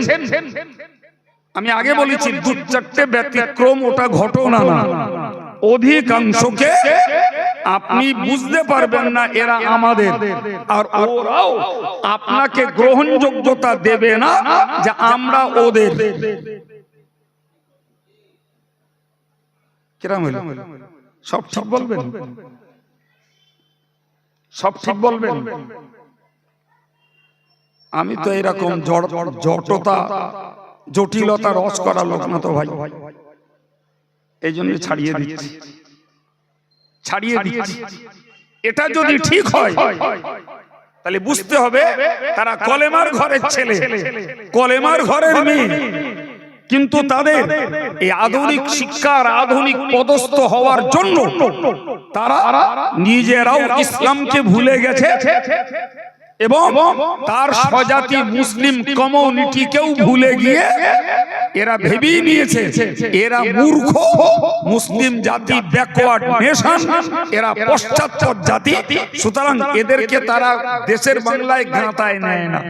আমি আগে বলেছি দু চারটে ব্যতিক্রম, ওটা ঘটনা না, অধিকাংশকে আপনি বুঝতে পারবেন না এরা আমাদের, আর ওরাও আপনাকে গ্রহণযোগ্যতা দেবে না যে আমরা ওদের। কিরম হলো? সব ঠিক বলবেন? সব ঠিক বলবেন? আমি তো এরকম জটতা, জটিলতা রস করা লোক না তো ভাই, এই জন্য ছাড়িয়ে দিচ্ছি, ছাড়িয়ে দিচ্ছি। এটা যদি ঠিক হয় তাহলে বুঝতে হবে তারা কলেমার ঘরের ছেলে, কলেমার ঘরের মেয়ে, কিন্তু তাদের এই আধুনিক শিক্ষার, আধুনিক পদস্থ হওয়ার জন্য তারা নিজেরাও ইসলামকে ভুলে গেছে এবং তার স্বজাতি মুসলিম কমিউনিটিকেও ভুলে গিয়ে এরা ভেবেই নিয়েছে এরা মূর্খ, মুসলিম জাতি ব্যাকওয়ার্ড নেশন, এরা পশ্চাৎপদ জাতি, সুতরাং এদেরকে তারা দেশের বাংলায় গাঁতায় নেয় না।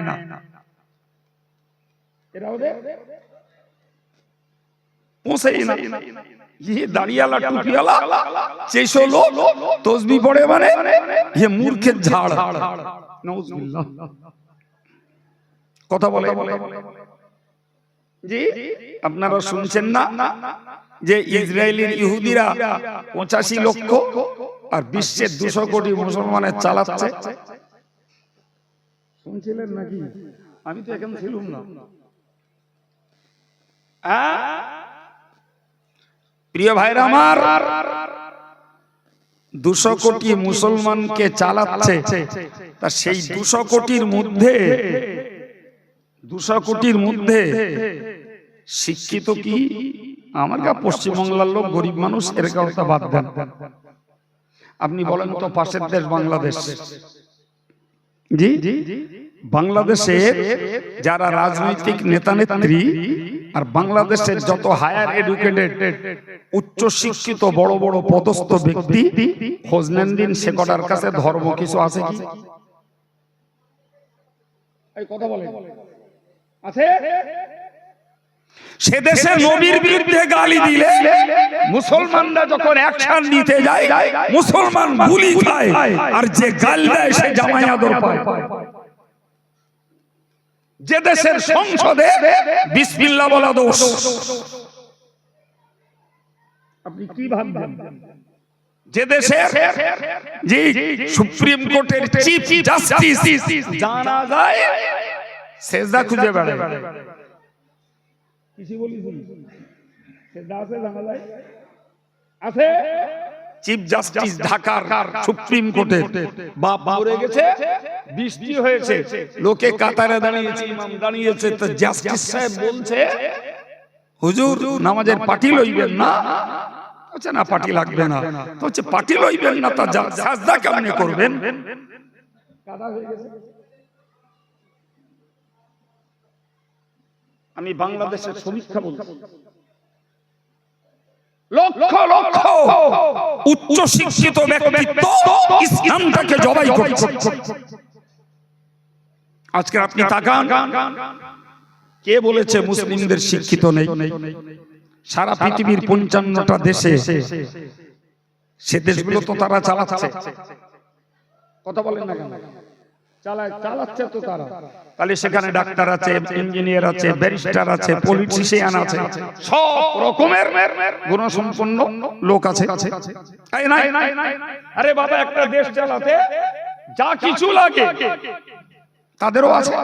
এরা ওদের পৌঁছেই না। ये দাড়িয়ালা টুপিওয়ালা চেশো লোক তসবিহ পড়ে মানে ये মূর্খের ঝাড়। নাউজুবিল্লাহ। কথা বলে জি, আপনারা শুনছেন না যে ইসরায়েলের ইহুদিরা 85 লক্ষ আর বিশ্বের 200 কোটি মুসলমানের চালাচ্ছে? শুনছিলেন নাকি? আমি তো এখন ছিলাম না। প্রিয় ভাইরা আমার, 200 কোটি মুসলমানকে চালাচ্ছে, তা সেই 200 কোটির মধ্যে 200 কোটির মধ্যে শিক্ষিত কি? আমার কা পশ্চিমবাংলার লোক, গরিব মানুষ, এর কথা বাদ দেন। আপনি বলেন তো পাশের দেশ বাংলাদেশ, জি বাংলাদেশের যারা রাজনৈতিক নেতা নেত্রী আর বাংলাদেশের যত হায়ার এডুকেটেড, উচ্চ শিক্ষিত, বড় বড় পদস্থ ব্যক্তি, খোঁজ নেন দিন সে কটার কাছে ধর্ম কিছু আছে কি? এই কথা বলেন আছে? সে দেশে নবীর বিরুদ্ধে গালি দিলে মুসলমানরা যখন অ্যাকশন নিতে যায়, মুসলমান গুলি খায়, আর যে গাল দেয় সে জামাই আদর পায়। যে দেশের সংসদে বিসমিল্লাহ বলা দোষ। আপনি কি ভাববেন? যে দেশের যে সুপ্রিম কোর্টের চিফ জাস্টিস জানা যায় সেজদা খুঁজে বেড়ায়। কিছু বলিস সেজদা আছে, জানা যায় আছে। চিফ জাস্টিস ঢাকার সুপ্রিম কোর্টে বাপ মরে গেছে, বৃষ্টি হয়েছে, লোকে কাতারে দাঁড়িয়েছে, ইমাম দাঁড়িয়েছে, তো জাস্টিস সাহেব বলছে হুজুর নামাজের পাটি লইবেন না। বলছে না পাটি লাগবে না। তো হচ্ছে পাটি লইবেন না, তা সাজদা কেমনে করবেন? আমি বাংলাদেশের সমীক্ষা বলছি, লক্ষ লক্ষ উচ্চ শিক্ষিত ব্যক্তিত্ব ইসলামটাকে জবাই করছে। আজকে আপনি তাকান, কে বলেছে মুসলিমদের শিক্ষিত নেই? সারা পৃথিবীর ৫৫টা দেশে, সে দেশগুলো তো তারা চালাচ্ছে। কথা বলেন না কেন? চালাচ্ছে তো তারা। তাহলে সেখানে ডাক্তার আছে, ইঞ্জিনিয়ার আছে, ব্যারিস্টার আছে, পলিটিশিয়ান আছে, সব রকমের গুণসম্পন্ন লোক আছে। আরে বাবা, একটা দেশ চালাতে যা কিছু লাগে তাদেরও আছে।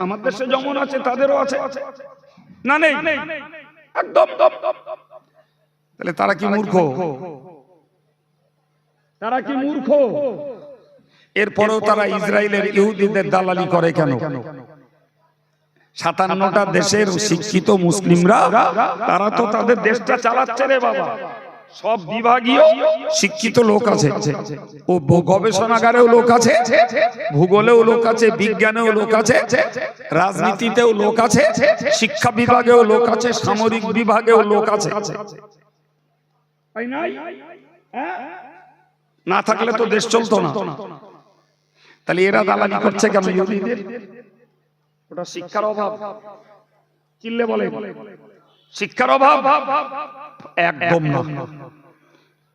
আমার দেশে যেমন আছে তাদেরও আছে না? নেই একদম। তাহলে তারা কি মূর্খ? তারা কি মূর্খ? এরপরেও তারা ইসরায়েলের ইহুদিদের দালালি করে কেন? ৫৭টা দেশের শিক্ষিত মুসলিমরা তারা তো তাদের দেশটা চালাচ্ছে রে বাবা। সব বিভাগীয় শিক্ষিত লোক আছে, ও গবেষণাগারেও লোক আছে, ভূগোলেও লোক আছে, বিজ্ঞানেও লোক আছে, রাজনীতিতেও লোক আছে, শিক্ষা বিভাগেও লোক আছে, সামরিক বিভাগেও লোক আছে। না থাকলে তো দেশ চলতো না। তাহলে এরা দালালি করছে কেন ইহুদিদের? ওটা শিক্ষার অভাব। চিল্লে বলে শিক্ষার অভাব? একদম না,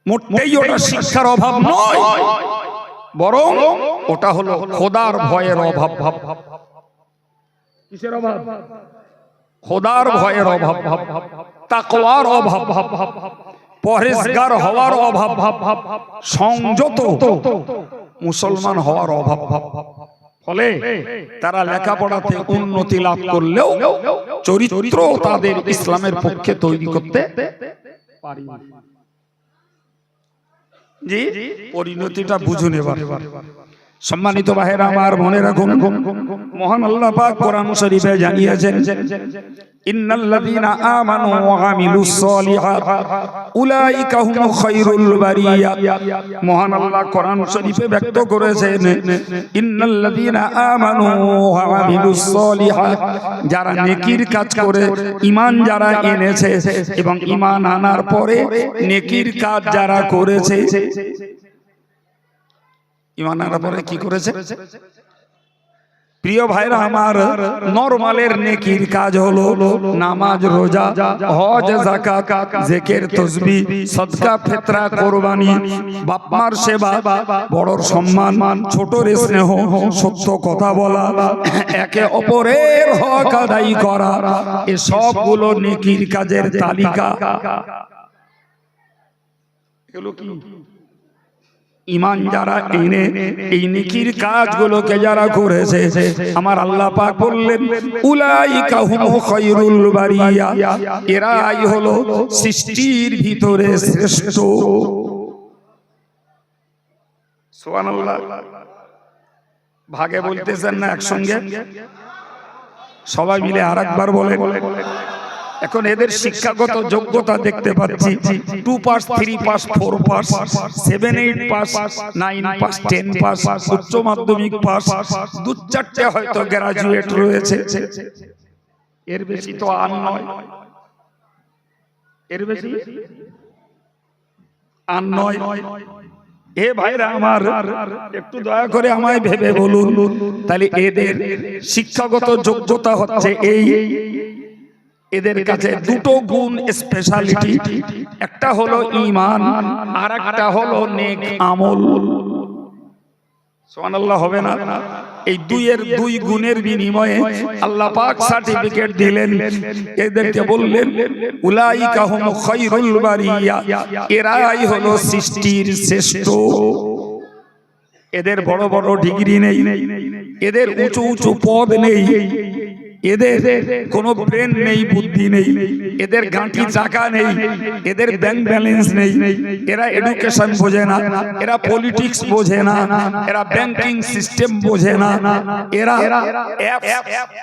মোটেই ওটা শিক্ষার অভাব নয়, বরং ওটা হলো খোদার ভয়ের অভাব। কিসের অভাব? খোদার ভয়ের অভাব, তাকওয়ার অভাব, পরহেজগার হওয়ার অভাব, সংযত মুসলমান হওয়ার অভাব। ফলে তারা লেখাপড়াতে উন্নতি লাভ করলেও চরিত্র তাদের ইসলামের পক্ষে তৈরি করতে পারেনি। জি, পরিণতিটা বুঝুন এবার। সম্মানিত ভাইরা আমার, মনে রাখুন, মহান আল্লাহ পাক কোরআন শরীফে জানিয়েছেন, ইন্নাল্লাযীনা আমানু ওয়া আমিলুস সলিহাত উলাইকা হুম খায়রুল বারিয়া। মহান আল্লাহ কোরআন শরীফে ব্যক্ত করেছেন, ইন্নাল্লাযীনা আমানু ওয়া আমিলুস সলিহাত, যারা নেকির কাজ করে, ঈমান যারা এনেছে এবং ঈমান আনার পরে নেকির কাজ যারা করেছে। ঈমান আনার পরে কি করেছে? প্রিয় ভাইরা আমার, নরমালের নেকির কাজ হলো নামাজ, রোজা, হজ, যাকাত, জিকির, তাসবিহ, সাদকা, ফিতরা, কুরবানি, বাপ মার সেবা, বড়র সম্মান, ছোটর স্নেহ, সত্য কথা বলা, একে অপরের হক আদায় করা, এই সবগুলো নেকির কাজের তালিকা। এগুলো কি? ঈমান যারা এনে এই নেকির কাজগুলোকে যারা করেছে, আমার আল্লাহ পাক বললেন, উলাইকা হুম খায়রুল বারিয়া, এরাই হলো সৃষ্টির ভিতরে শ্রেষ্ঠ। সুবহানাল্লাহ। ভাগে বলতেছেন না একসঙ্গে? সবাই মিলে আরেকবার বলেন। এখন এদের শিক্ষাগত যোগ্যতা দেখতে পাচ্ছি 2 pass, 3 pass, 4 pass, 7, 8 pass, 9 pass, 10 pass, উচ্চ মাধ্যমিক পাস, 2-4টে হয়তো গ্রাজুয়েট রয়েছে। এর বেশি তো আর নয়, এর বেশি আর নয়। এ ভাইরা আমার, একটু দয়া করে আমায় ভেবে বলুন, তাহলে এদের শিক্ষাগত যোগ্যতা হচ্ছে এই। এদের কাছে দুটো গুণ স্পেশালিটি, একটা হলো ঈমান আর একটা হলো নেক আমল। সুবহানাল্লাহ হবে না? এই দুইয়ের দুই গুণের বিনিময়ে আল্লাহ পাক সার্টিফিকেট দিলেন, এদেরকে বললেন উলাইকা হুম খায়রুল বারিয়া, এরাই হলো সৃষ্টির শ্রেষ্ঠ। এদের বড় বড় ডিগ্রি নেই, এদের উঁচু উঁচু পদ নেই, এদের কোনো ব্রেন নেই, বুদ্ধি নেই, এদের গাঁটি চাকা নেই, এদের ব্যাংক ব্যালেন্স নেই, এরা এডুকেশন বোঝে না, এরা পলিটিক্স বোঝে না, এরা ব্যাংকিং সিস্টেম বোঝে না, এরা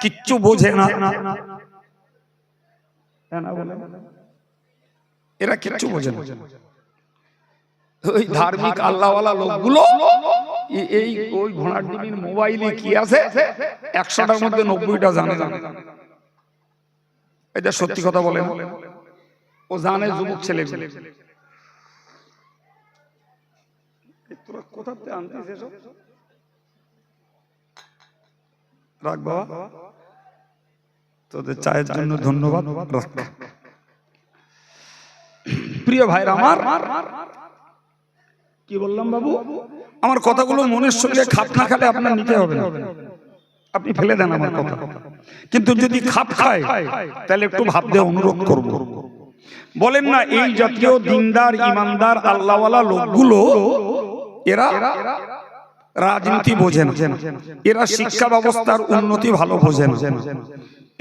কিচ্ছু বোঝে না, এরা কিচ্ছু বোঝে না। ওই ধার্মিক আল্লাহওয়ালা লোকগুলো এই ওই ঘোড়ার ডিমের মোবাইলে কি আছে 100টার মধ্যে 90টা জানে না। এটা সত্যি কথা বলে না, ও জানে যুবক ছেলে। তোরা কোথাতে আনতিস এসব? রাখ বাবা, তোদের চায়ের জন্য ধন্যবাদ। প্রিয় ভাইরা আমার, কি বললাম বাবু? আমার কথাগুলো মনের সঙ্গে খাপ না খালে আপনার নিতে হবে না, আপনি ফেলে দেন আমার কথা। কিন্তু যদি খাপ খায় তাহলে একটু ভাবতে অনুরোধ করব। বলেন না, এই জাতীয় দিনদার ইমানদার আল্লাহওয়ালা লোকগুলো এরা রাজনীতি বোঝে না, এরা শিক্ষা ব্যবস্থার উন্নতি ভালো বোঝে না,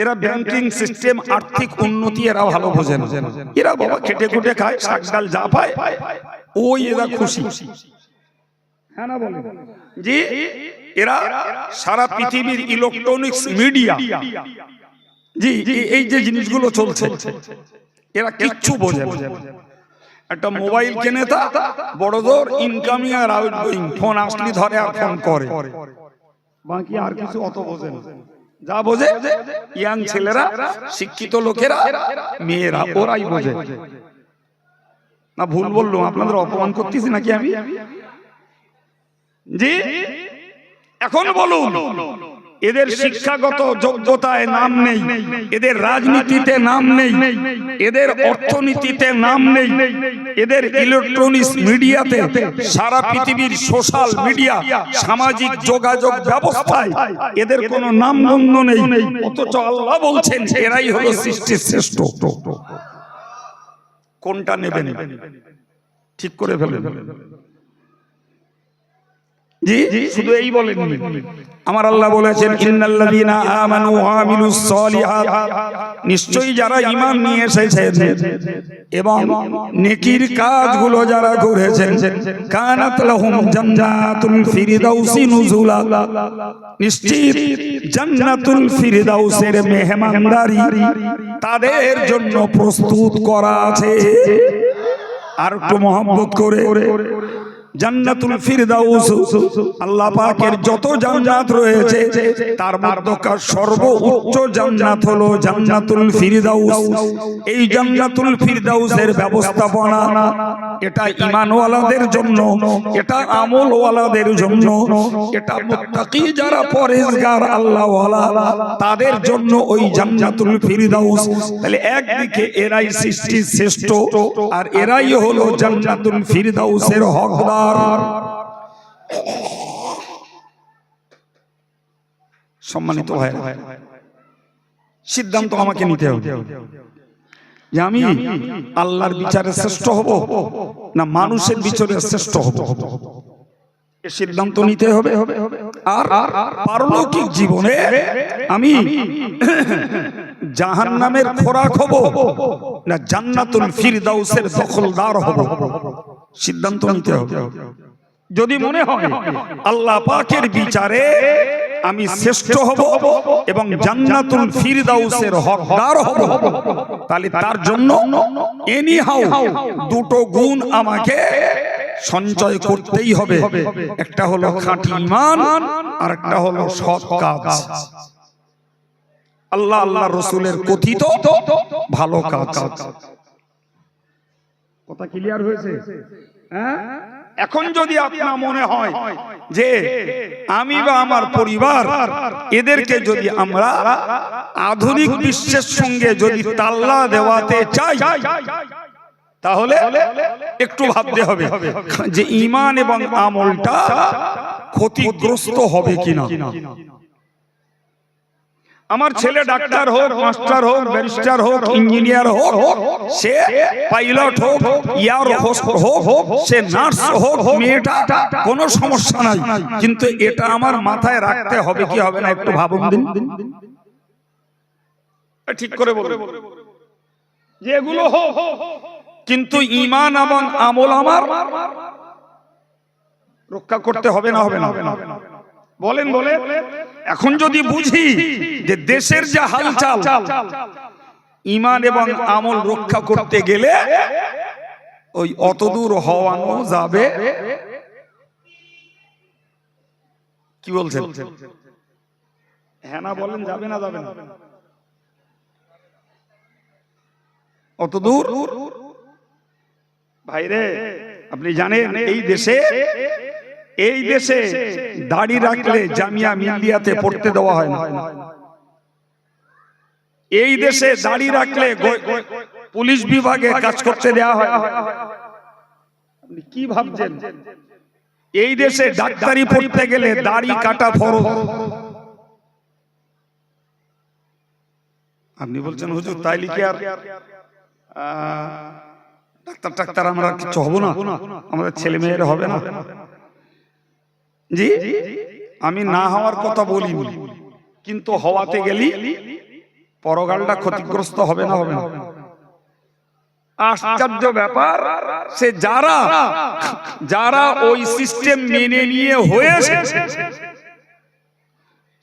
এরা ব্যাংকিং সিস্টেম আর্থিক উন্নতি এরা ভালো বোঝে না। এরা বাবা খেটে খুটে খায়, শাক ডাল যা পায় ওই এরা খুশি। হ্যাঁ না বলে জি? এরা সারা পৃথিবীর ইলেকট্রনিক্স মিডিয়া, জি এই যে জিনিসগুলো চলছে এরা কিচ্ছু বোঝে না। একটা মোবাইল কেনে তা বড়জোর ইনকামিং আর আউটগোয়িং, ফোন আসলি ধরে আর ফোন করে, বাকি আর কিছু অত বোঝে না। যা বোঝে ইয়াং ছেলেরা, শিক্ষিত লোকেরা, মেয়েরা, ওরাই বোঝে। না ভুল বললাম? আপনাদের অপমান করতেছি নাকি আমি? জি এখন বলুন, এদের শিক্ষাগত যোগ্যতায় নাম নেই, এদের রাজনীতিতে নাম নেই, এদের অর্থনীতিতে নাম নেই, এদের ইলেকট্রনিক্স মিডিয়াতে, সারা পৃথিবীর সোশ্যাল মিডিয়া, সামাজিক যোগাযোগ ব্যবস্থায় এদের কোনো নামগন্ধ নেই, অথচ আল্লাহ বলছেন এরাই হলো সৃষ্টির শ্রেষ্ঠ। কোনটা নেবেন ঠিক করে ফেলেন। জি শুধু এই বলেননি, আমার আল্লাহ বলেছেন ইন্নাল্লাযীনা আমানু ওয়া আমিলুস সলিহাত, নিশ্চয়ই যারা ঈমান নিয়ে এসেছেন এবং নেকির কাজগুলো যারা করেছেন, কানাত লাহুম জান্নাতুল ফিরদাউসি নুজুলা, নিশ্চিত জান্নাতুল ফিরদাউসের মেহমানদারি তাদের জন্য প্রস্তুত করা আছে। আর একটু মহব্বত করে, জান্নাতুল ফিরদাউস, আল্লাহ পাকের যত জান্নাত রয়েছে তার মধ্যকার সর্বোচ্চ জান্নাত হলো জান্নাতুল ফিরদাউস। এই জান্নাতুল ফিরদাউসের ব্যবস্থাপনা এটা ঈমানওয়ালাদের জন্য, এটা আমলওয়ালাদের জন্য, এটা মুত্তাকি যারা পরেজগার আল্লাহওয়ালা তাদের জন্য ওই জান্নাতুল ফিরদাউস। তাহলে একদিকে এরাই সৃষ্টির শ্রেষ্ঠ আর এরাই হলো জান্নাতুল ফিরদাউসের হকদার। সম্মানিত ভাই, সিদ্ধান্ত আমাকে নিতে হবে যে আমি আল্লাহর বিচারে শ্রেষ্ঠ হব না মানুষের বিচারে শ্রেষ্ঠ হব। এই সিদ্ধান্ত নিতে হবে। আর পারলৌকিক জীবনে আমি জাহান্নামের খোরাক হব না জান্নাতুল ফিরদাউসের দখলদার হব, সিদ্ধান্ত নিতে হবে। যদি মনে হয় আল্লাহ পাকের বিচারে আমি শ্রেষ্ঠ হব এবং জান্নাতুল ফিরদাউসের হকদার হব, তাহলে তার জন্য এনিহাউ দুটো গুণ আমাকে সঞ্চয় করতেই হবে। একটা হলো খাঁটি ঈমান আর একটা হলো সৎ কাজ, আল্লাহ আল্লাহ রাসূলের কথিত ভালো কাজ। কথা ক্লিয়ার হয়েছে? হ্যাঁ, এখন যদি আপনার মনে হয় যে আমি বা আমার পরিবার এদেরকে যদি আমরা আধুনিক বিশ্বের সঙ্গে যদি তাল্লা দেওয়াতে চাই, তাহলে একটু ভাবতে হবে যে ঈমান এবং আমলটা ক্ষতিগ্রস্ত হবে কিনা। আমার ছেলে ডাক্তার হোক, মাস্টার হোক, ব্যারিস্টার হোক, ইঞ্জিনিয়ার হোক, সে পাইলট হোক, এয়ার হোক, সে নার্স হোক, মেয়েটা কোনো সমস্যা নাই, কিন্তু এটা আমার মাথায় রাখতে হবে কি হবে না একটু ভাবুন দিন। ঠিক করে বলুন যে এগুলো হোক, কিন্তু ঈমান এবং আমল আমার রক্ষা করতে হবে না, হবে না? বলেন বলেন। এখন যদি বুঝি যে দেশের যা হালচাল, ঈমান এবং আমল রক্ষা করতে গেলে ওই অতদূর হওয়ানো যাবে। কি বলছেন? হ্যাঁ না বলেন, যাবে না যাবে না? অতদূর ভাইরে, আপনি জানেন এই দেশে দাড়ি রাখলে জামিয়া মিলিয়াতে পড়তে দেওয়া হয় না। এই দেশে দাড়ি রাখলে পুলিশ বিভাগে কাজ করতে দেওয়া হয়। আপনি কি ভাবছেন? এই দেশে ডাক্তারি পড়তে গেলে দাড়ি কাটা ফরজ। আপনি বলছেন হুজুর তাইলে কি আর ডাক্তার আমরা কিছু হব না, আমাদের ছেলে মেয়েরা হবে না? জি, আমি না হওয়ার কথা বলি, কিন্তু হওয়াতে গেলি পরকালটা ক্ষতিগ্রস্ত হবে না, হবে না? আশ্চর্য ব্যাপার, সে যারা ওই সিস্টেম মেনে নিয়ে হয়েছে,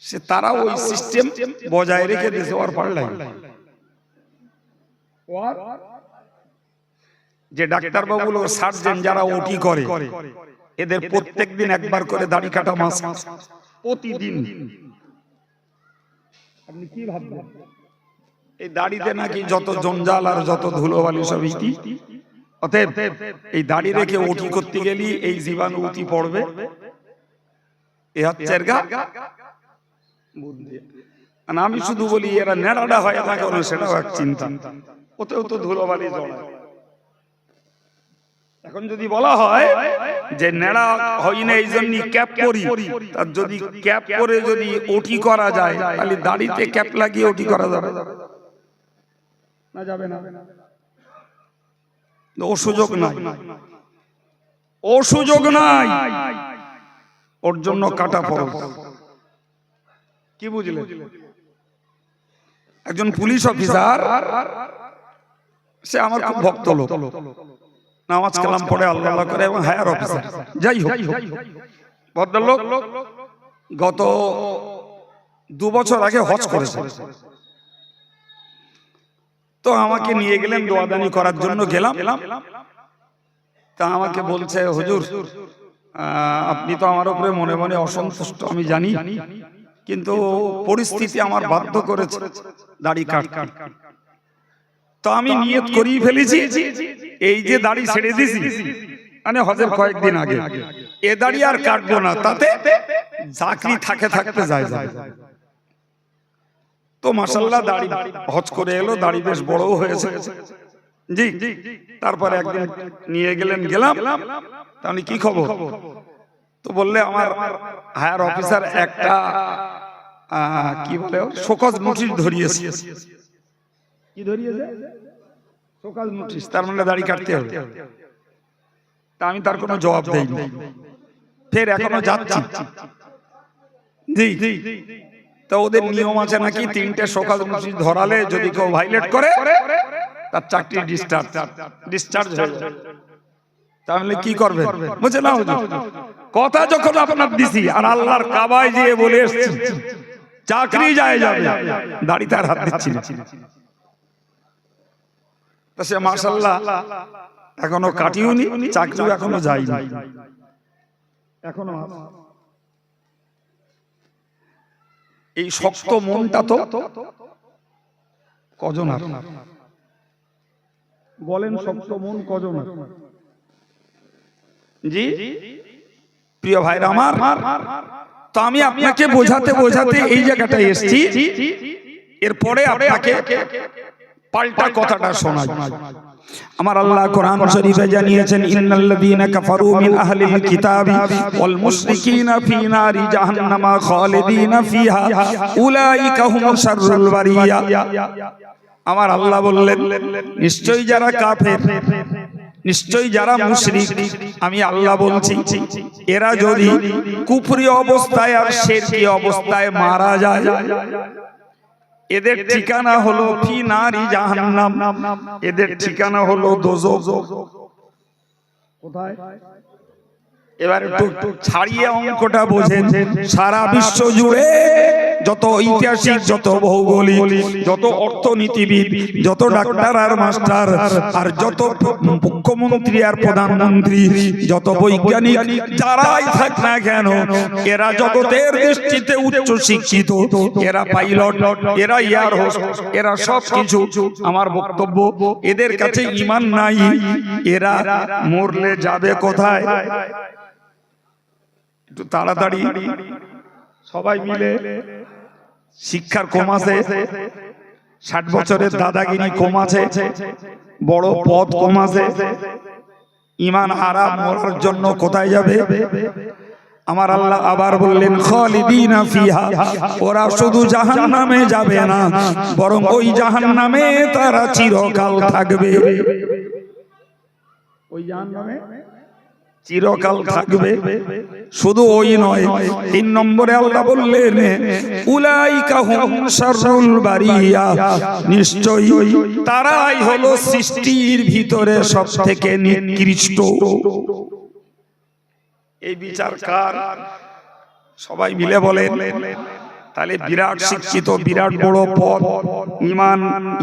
সে তারা ওই সিস্টেম বজায় রেখে দিয়েছে। আর পারলাই যে ডাক্তার বাবু, সার্জন যারা ওটি করে, এদের প্রত্যেকদিন একবার করে দাড়ি কাটা মাস্ক প্রতিদিন। আপনি কি ভাবছেন? এই দাড়িতে নাকি যত জঞ্জাল আর যত ধুলোবালি সব ইতি। অতএব এই দাড়ি রেখে ওটি করতে গেলি এই জীবাণু উতি পড়বে। এ হচ্ছে আমি শুধু বলি এরা নেড়াডা হয়ে থাকে, সেটাও এক চিন্তা, ওতেও তো ধুলোবালি জড়ায়। এখন যদি বলা হয় যে নেড়া হই না এই জন্য ক্যাপ করি, তার যদি ক্যাপ করে যদি ওটি করা যায়, তাহলে দাড়িতে ক্যাপ লাগিয়ে ওটি করা যাবে না? যাবে না? ও সুযোগ নাই, ও সুযোগ নাই, ওর জন্য কাটা ফরজ। কি বুঝলে? একজন পুলিশ অফিসার, সে আমার খুব ভক্ত লোক, নামাজ কালাম পড়ে আল্লাহ আল্লাহ করে এবং হায়ার অফিসার। যাই হোক, ভদ্রলোক গত 2 বছর আগে হজ করেছে। তো আমাকে নিয়ে গেলেন দোয়াদানি করার জন্য, গেলাম। তা আমাকে বলছে হুজুর আপনি তো আমার উপরে মনে মনে অসন্তুষ্ট আমি জানি, কিন্তু পরিস্থিতি আমার বাধ্য করেছে দাড়ি কাটতে। তো আমি নিয়ত করেই ফেলেছি, এই যে দাড়ি ছেড়ে দিছি মানে হজের কয়েকদিন আগে, এ দাড়ি আর কাটবো না, তাতে চাকরি থাকতে যায়। তো মাশাআল্লাহ দাড়ি হজ করে এলো, দাড়ি বেশ বড়ও হয়েছে। জি, তারপরে একদিন নিয়ে গেলাম, তাহলে কি খবর? তো বললে আমার হায়ার অফিসার একটা কি বলে শোকজ নোটিশ ধরিয়েছে। কি ধরিয়েছে? শোকজ নোটিশ, তার মানে দাড়ি কাটতে হবে। তা আমি তার কোনো জবাব দেইনি, ফের এখনো যাচ্ছি। জি, তো ওদের নিয়ম আছে নাকি 3টে শোকজ নোটিশ ধরালে যদি কেউ ভাইলেট করে তার চাকরি ডিসচার্জ হয়ে যায়। তাহলে কি করবে? বুঝে না কথা, যখন আপনার দিছি আর আল্লাহর কাবায় যেয়ে বলে এসেছি চাকরি যায় যাবে, দাড়ি তার হাত দিচ্ছি না। তা সে মাশাআল্লাহ এখনো কাটিওনি, চাকরিও এখনো যায়নি, এখনো। এই শক্ত মনটা তো কজন আর বলেন, শক্ত মন কজন? জি প্রিয় ভাইরা আমার, তো আমি আপনাকে বোঝাতে এই জায়গাটায় এসেছি। এরপরে আপনাকে পাল্টা কথাটা শোনাই। আমার আল্লাহ কোরআন শরীফে জানিয়েছেন ইন্নাল্লাযীনা কাফারু মিন আহলিল কিতাবি ওয়াল মুশরিকিনা ফী নারি জাহান্নামা খালিদিনা ফিহা উলাইকা হুমুশ শাররুল বারিয়া। আমার আল্লাহ বললেন নিশ্চয়ই যারা কাফের, নিশ্চয়ই যারা মুশরিক, আমি আল্লাহ বলছি এরা যদি কুফরি অবস্থায় আর শিরকি অবস্থায় মারা যায়, এদের ঠিকানা হলো ফি নারি জাহান্নাম, এদের ঠিকানা হলো দোজখ। কোথায়? এবার একটু ছাড়িয়ে অঙ্কটা বোঝেন। সারা বিশ্ব জুড়ে যত ঐতিহাসিক, যত ভৌগোলিক, যত অর্থনীতিবিদ, যত ডাক্তার আর মাস্টার, আর যত মুখ্যমন্ত্রী আর প্রধানমন্ত্রী, যত বৈজ্ঞানিক যারাই থাক না কেন, এরা জগতের দৃষ্টিতে উচ্চ শিক্ষিত, এরা পাইলট, এরা এয়ার হোস্ট, এরা সব কিছু। আমার বক্তব্য এদের কাছে ঈমান নাই, এরা মরলে যাবে কোথায়? একটু তাড়াতাড়ি সবাই মিলে। শিক্ষার কম আছে, 60 বছরের দাদাগিরি কম আছে, বড় পদ কম আছে, ঈমান হারাম মরার জন্য কোথায় যাবে? আমার আল্লাহ আবার বললেন খালিদিনা ফিহা, ওরা শুধু জাহান্নামে যাবে না, বরং ওই জাহান্নামে তারা চিরকাল থাকবে। ওই জাহান্নামে চিরকাল থাকবে। শুধু ওই নয়, 3 নম্বরে আল্লাহ বললেন উলাইকা হুম শাররুল বারিয়া, নিশ্চয়ই তারাই হলো সৃষ্টির ভিতরে সবথেকে নিকৃষ্ট। এই বিচার কার? সবাই মিলে বলেন। তাহলে বিরাট শিক্ষিত, বিরাট বড় পদ,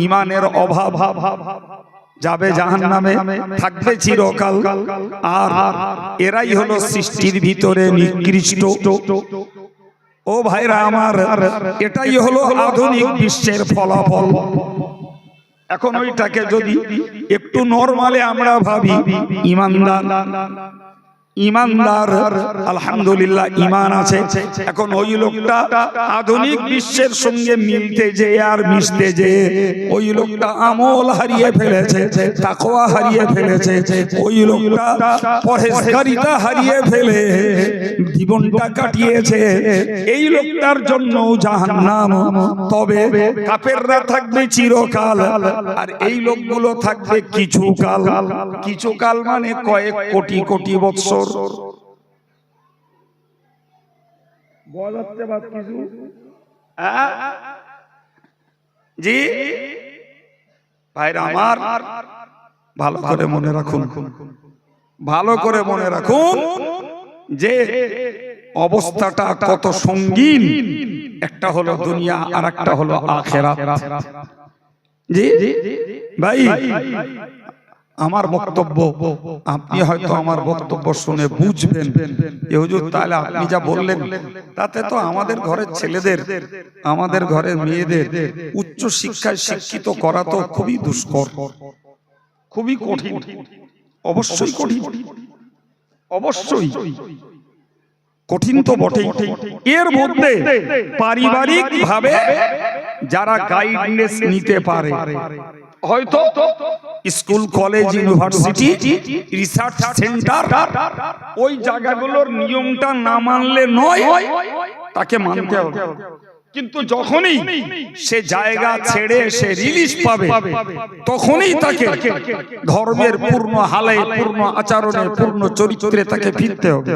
ঈমানের অভাব, যাবে জাহান্নামে, থাকবে চিরকাল, আর এরাই হলো সৃষ্টির ভিতরে নিকৃষ্ট। ও ভাইরা আমার, এটাই হলো আধুনিক বিশ্বের ফলাফল। এখন ওইটাকে যদি একটু নরমালে আমরা ভাবি, ঈমানদার আলহামদুলিল্লাহ ঈমান আছে। এখন ওই লোকটা আধুনিক বিশ্বের সঙ্গে মিলতে যে আর মিশতে যে, ওই লোকটা আমল হারিয়ে ফেলেছে, তাকওয়া হারিয়ে ফেলেছে, ওই লোকটা পরহেজগারিতা হারিয়ে ফেলে জীবনটা কাটিয়েছে। এই লোকটার জন্য জাহান্নাম। তবে কাফেররা থাকবে চিরকাল, আর এই লোকগুলো থাকবে কিছুকাল। কিছুকাল মানে কয়েক কোটি কোটি বৎসর। জি ভাইরা আমার, ভালো করে মনে রাখুন, ভালো করে মনে রাখুন যে অবস্থাটা কত সঙ্গীন। একটা হলো দুনিয়া, আর একটা হলো আখিরাত। জি ভাই, আমার বক্তব্য আপনি হয়তো আমার বক্তব্য শুনে বুঝবেন, হুজুর তাহলে আপনি যা বললেন তাতে তো আমাদের ঘরের ছেলেদের, আমাদের ঘরের মেয়েদের উচ্চ শিক্ষায় শিক্ষিত করা তো খুবই দুষ্কর, খুবই কঠিন। অবশ্যই কঠিন, অবশ্যই কঠিন তো বটেই। এর মধ্যে পারিবারিক ভাবে যারা গাইডনেস নিতে পারে, হয়তো school, college, university, research centre, ওই জায়গাগুলোর নিয়মটা না মানলে নয়, তাকে মানতে হবে। কিন্তু যখনই সে জায়গা ছেড়ে সে রিলিজ পাবে, তখনই তাকে ধর্মের পূর্ণ হালে, পূর্ণ আচরণে, পূর্ণ চরিত্রে তাকে ফিরতে হবে।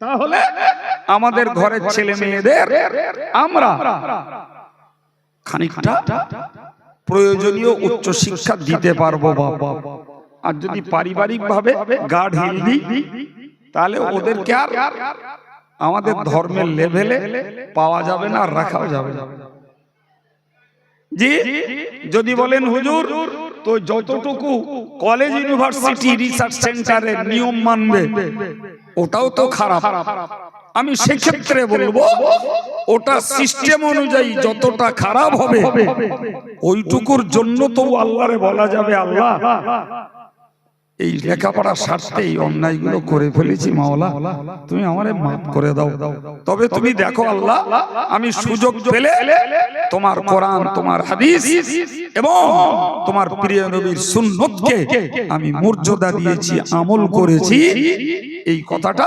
তাহলে আমাদের ঘরের ছেলে মেয়েদের আমরা খানিকটা প্রয়োজনীয় উচ্চ শিক্ষা দিতে পারবো বাবা। আর যদি পারিবারিক ভাবে গার্ড হেলদি, তাহলে ওদেরকে আর আমাদের ধর্মের লেভেলে পাওয়া যাবে না, আর রাখাও যাবে না। জি, যদি বলেন হুজুর তো যতটুকু কলেজ, ইউনিভার্সিটি, রিসার্চ সেন্টারের নিয়ম মানবে, ওটাও তো খারাপ। আমি সেক্ষেত্রে বলবো ওটা সিস্টেম অনুযায়ী যতটা খারাপ হবে, ওইটুকুর জন্য তো আল্লাহরে বলা যাবে আল্লাহ এই লেখাপড়ার স্বার্থে এই অন্যায়গুলো করে ফেলেছি, মাওলা তুমি আমারে মাফ করে দাও। তবে তুমি দেখো আল্লাহ, আমি সুযোগ পেলে তোমার কোরআন, তোমার হাদিস এবং তোমার প্রিয় নবীর সুন্নতকে আমি মর্যাদা দিয়েছি, আমল করেছি, এই কথাটা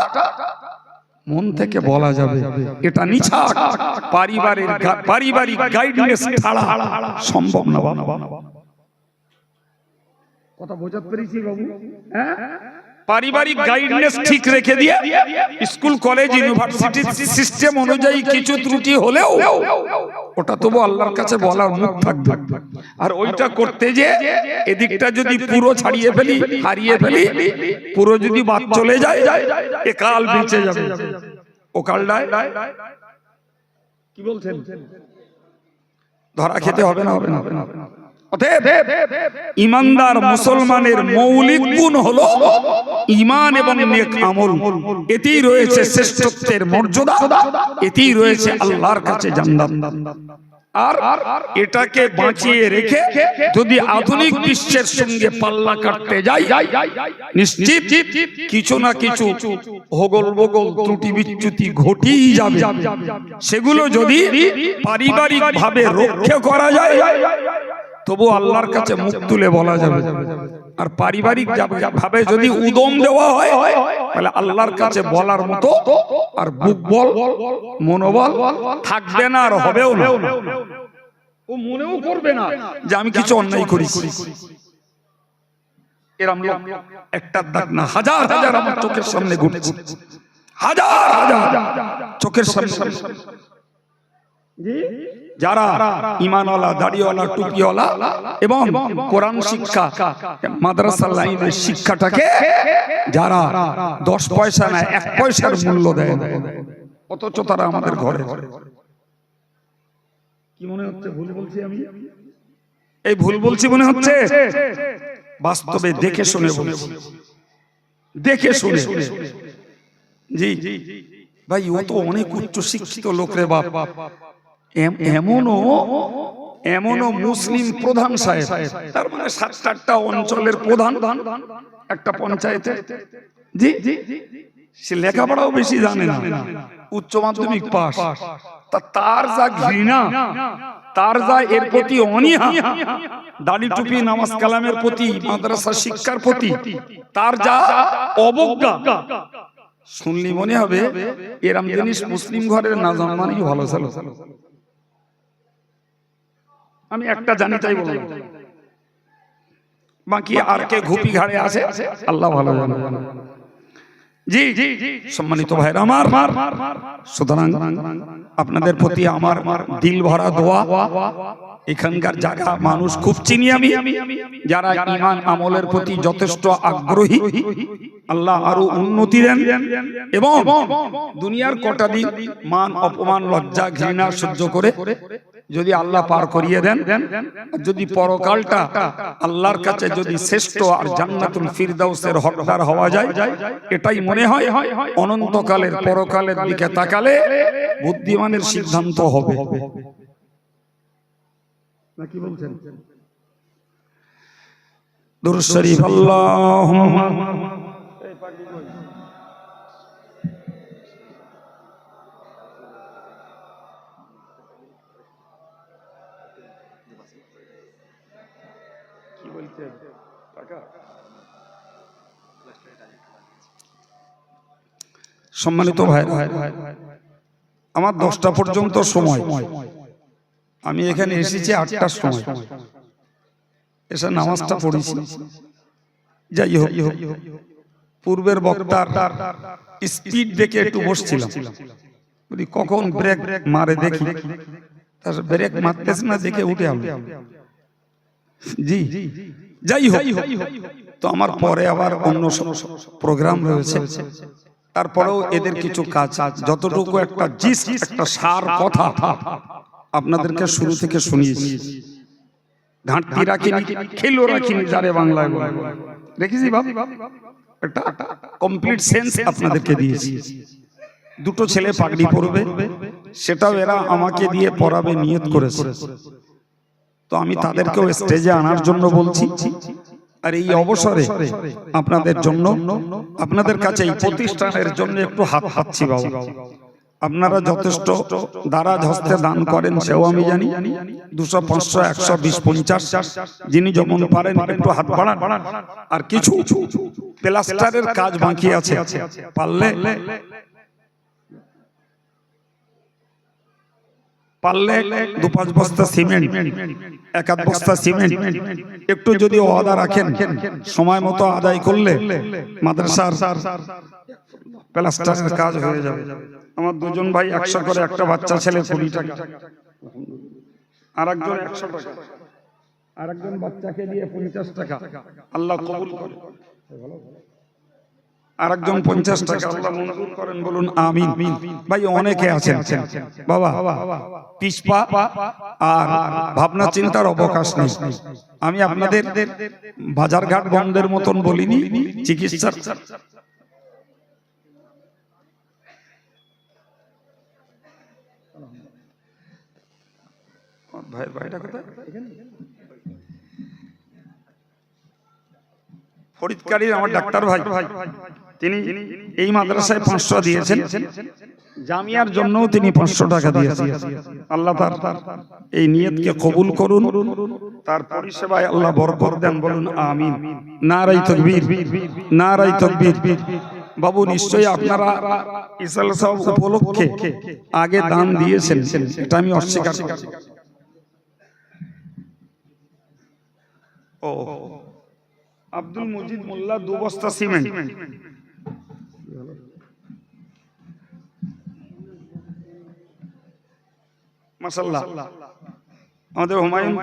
মন থেকে বলা যাবে। এটা নিছক পারিবারিক গাইডেন্স ছাড়া সম্ভব না। কথা বোঝাতে পেরেছি বাবু? হ্যাঁ, পারিবারিক গাইডেন্স ঠিক রেখে দিয়ে স্কুল কলেজ ইউনিভার্সিটি সিস্টেম অনুযায়ী কিছু ত্রুটি হলেও ওটা তবু আল্লাহর কাছে বলার মুখ থাকবে। আর ওইটা করতে যে এদিকটা যদি পুরো ছাড়িয়ে ফেলি, হারিয়ে ফেলি, পুরো যদি বাদ চলে যায়, এ কাল বেঁচে যাবে। ও কালটায় কি বলছেন, ধরা খেতে হবে না, হবে না। ইমানদার মুসলমানের মৌলিক গুণ হলো ঈমান এবং নেক আমল। এতেই রয়েছে শ্রেষ্ঠত্বের মর্যাদা, এতেই রয়েছে আল্লাহর কাছে জান্নাত। আর এটাকে বাঁচিয়ে রেখে যদি আধুনিক বিশ্বের সঙ্গে পাল্লা কাটতে যাই, নিশ্চিত কিছু না কিছু হগল বগল ত্রুটি বিচ্যুতি ঘটেই যাবে। সেগুলো যদি পারিবারিক ভাবে রক্ষা করা যায়, তবু আল্লাহর কাছে মুখ তুলে বলা যাবে। আর পারিবারিক ভাবে যদি উদম দেওয়া হয়, তাহলে আল্লাহর কাছে বলার মতো আর বুক বল, মনোবল থাকবে না, আর হবেও না। ও মনেও করবে না যে আমি কিছু অন্যায় করেছি। এরকম লোক একটা দাগ না, হাজার হাজার আমার চোখের সামনে ঘুরছে, হাজার হাজার চোখের সামনে। যারা ঈমানওয়ালা, দাড়িওয়ালা, টুপিওয়ালা এবং কোরআন শিক্ষা, মাদ্রাসা লাইনের শিক্ষাটাকে যারা 10 পয়সা না 1 পয়সার মূল্য দেয়, অথচ তারা আমাদের ঘরে। কি মনে হচ্ছে ভুল বলছি আমি? এই ভুল বলছি মনে হচ্ছে? বাস্তবে দেখে শুনে বলছি, দেখে শুনে। জি ভাই, ও তো অনেক উচ্চ শিক্ষিত লোক রে বাপ। এমনও মুসলিম প্রধান সাহেব, তার মানে 7-8টা অঞ্চলের প্রধান একটা পঞ্চায়েতে। জি, সে লেখাপড়াও বেশি জানে না, উচ্চ মাধ্যমিক পাস। তার যা ঘৃণা, তার যা এর প্রতি অনীহা, দাড়ি টুপি নামাজ কালামের প্রতি, মাদ্রাসা শিক্ষার প্রতি তার যা অবজ্ঞা, শুনলি মনে হবে এরম জিনিস মুসলিম ঘরের না জন্মানোই ভালো ছিল। আমি একটা জানি তাই বললাম, বাকি আর কে ঘুপি ঘাড়ে আছে আল্লাহ ভালো জানে। জি সম্মানিত ভাইরা আমার, সুতরাং আপনাদের প্রতি আমার দিল ভরা দোয়া। এখানকার জায়গা মানুষ খুব চিনি আমি, যারা ঈমান আমলের প্রতি যথেষ্ট আগ্রহী, আল্লাহ আরো উন্নতি দেন এবং দুনিয়ার কটা দিন মান অপমান লজ্জা ঘৃণা সহ্য করে যদি আল্লাহ পার করিয়ে দেন, যদি পরকালটা আল্লাহর কাছে যদি শ্রেষ্ঠ আর জান্নাতুল ফিরদাউসের হকদার হওয়া যায়, এটাই মনে হয় অনন্তকালের পরকালের দিকে তাকালে বুদ্ধিমানের সিদ্ধান্ত হবে। নাকি বলছেন? দুরূদ শরীফ আল্লাহুম্মা সম্মানিত ভাই, আমার 10টা পর্যন্ত সময়। আমি এখানে এসেছি 8টার সময়, এসে নামাজটা পড়েছি। যাই হোক, পূর্বের বক্তার স্পিড দেখে একটু বসছিলাম, কখন ব্রেক মারে দেখি, তার ব্রেক মারতেছে না দেখে উঠে আলো। জি যাই হোক, তো আমার পরে আবার অন্য প্রোগ্রাম রয়েছে, তারপরেও এদের কিছু কাজ, যতটুকু একটা জিস একটা সার কথা আপনাদেরকে শুরু থেকে শুনিয়েছি। ঘাটতি রাখিনি, খেলো রাখিনি, যারে বাংলায় রেখেছি বাবা, একটা কমপ্লিট সেন্স আপনাদেরকে দিয়েছি। 2টো ছেলে পাগড়ি পরবে, সেটাও এরা আমাকে দিয়ে পড়াবে নিয়ত করেছে। তো আমি তাদেরকেও স্টেজে আনার জন্য বলছি, আর এই অবসরে আপনাদের জন্য, আপনাদের কাছে এই প্রতিষ্ঠানের জন্য একটু হাত পাচ্ছি বাবা। আপনারা যথেষ্ট দারাজ হস্তে দান করেন সেও আমি জানি। 200, 500, 100, 20, 50 যিনি যেমন পারেন একটু হাত বাড়ান। আর কিছু প্লাস্টারের কাজ বাকি আছে, পারলে পারলে 2-5 বস্তা সিমেন্ট, 1-8 বস্তা সিমেন্ট একটু যদি ওয়াদা রাখেন, সময় মতো আদায় করলে মাদ্রাসার প্লাস্টারের কাজ হয়ে যাবে। আমার দুজন ভাই 100 করে, একটা বাচ্চা ছেলে 20 টাকা, আরেকজন 100 টাকা, আরেকজন বাচ্চাকে দিয়ে 50 টাকা, আল্লাহ কবুল করে। আরেকজন 50 টাকা, আল্লাহ মঞ্জুর করেন, বলুন আমিন। ভাই অনেকে আছেন বাবা, পিছপা আর ভাবনা চিন্তার অবকাশ নেই। আমি আপনাদের বাজারঘাট বন্ধের মতন বলিনি, চিকিৎসা ভাইটা কোথায়? ফরিদকারীর আমার ডাক্তার ভাই, তিনি এই মাদ্রাসায় 500 দিয়েছেন, জামিয়ার জন্য তিনি 500 টাকা দিয়েছেন। আল্লাহ তার এই নিয়তকে কবুল করুন, তার পরিষেবায় আল্লাহ বরকত দেন, বলুন আমিন। নারায়ে তাকবীর, নারায়ে তাকবীর। বাবু নিশ্চয়ই আপনারা ইসাল সাহেব উপলক্ষে আগে দান দিয়েছেন, এটা আমি অস্বীকার করছি। ও আব্দুল মজিদ মোল্লা 2 বস্তা সিমেন্ট, মাশাআল্লাহ। আমাদের হুমায়ুন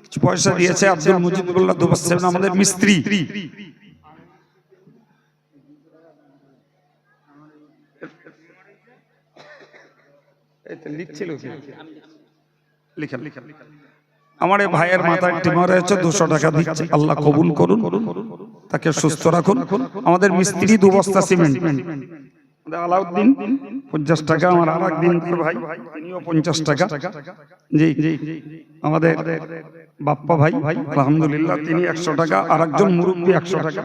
কিছু পয়সা দিয়েছে, আব্দুল মজিদ মোল্লা 2 বস্তা সিমেন্ট, আমাদের মিস্ত্রি। লিখছিল কি লিখেন, আমার এই ভাইয়ের মাথায় টিমার হয়েছে, 200 টাকা দিচ্ছে, আল্লাহ কবুল করুন, তাকে সুস্থ রাখুন। আমাদের মিস্ত্রি 2 বস্তা সিমেন্ট, আলাউদ্দিন 50 টাকা, আমার আর একদিন ভাই তিনিও 50 টাকা। জি, আমাদের বাপ্পা ভাই আলহামদুলিল্লাহ তিনি 100 টাকা, আর একজন মুরব্বী 100 টাকা।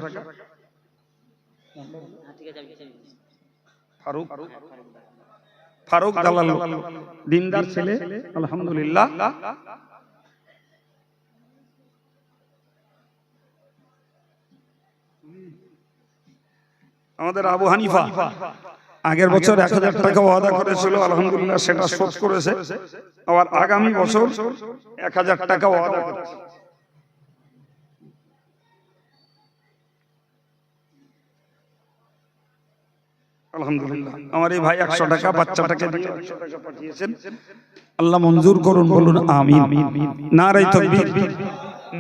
ফারুক দালাল, দিনদার ছেলে আলহামদুলিল্লাহ। আমাদের আবু হানিফা আগের বছর 1000 টাকা ওয়াদা করেছিল, আলহামদুলিল্লাহ সেটা শোধ করেছে। আবার আগামী বছর 1000 টাকা ওয়াদা করেছে। আলহামদুলিল্লাহ আমার এই ভাই 100 টাকা বাচ্চাটাকে দিয়ে 100 টাকা পাঠিয়েছেন, আল্লাহ মঞ্জুর করুন, বলুন আমিন। নারায়ে তাকবীর,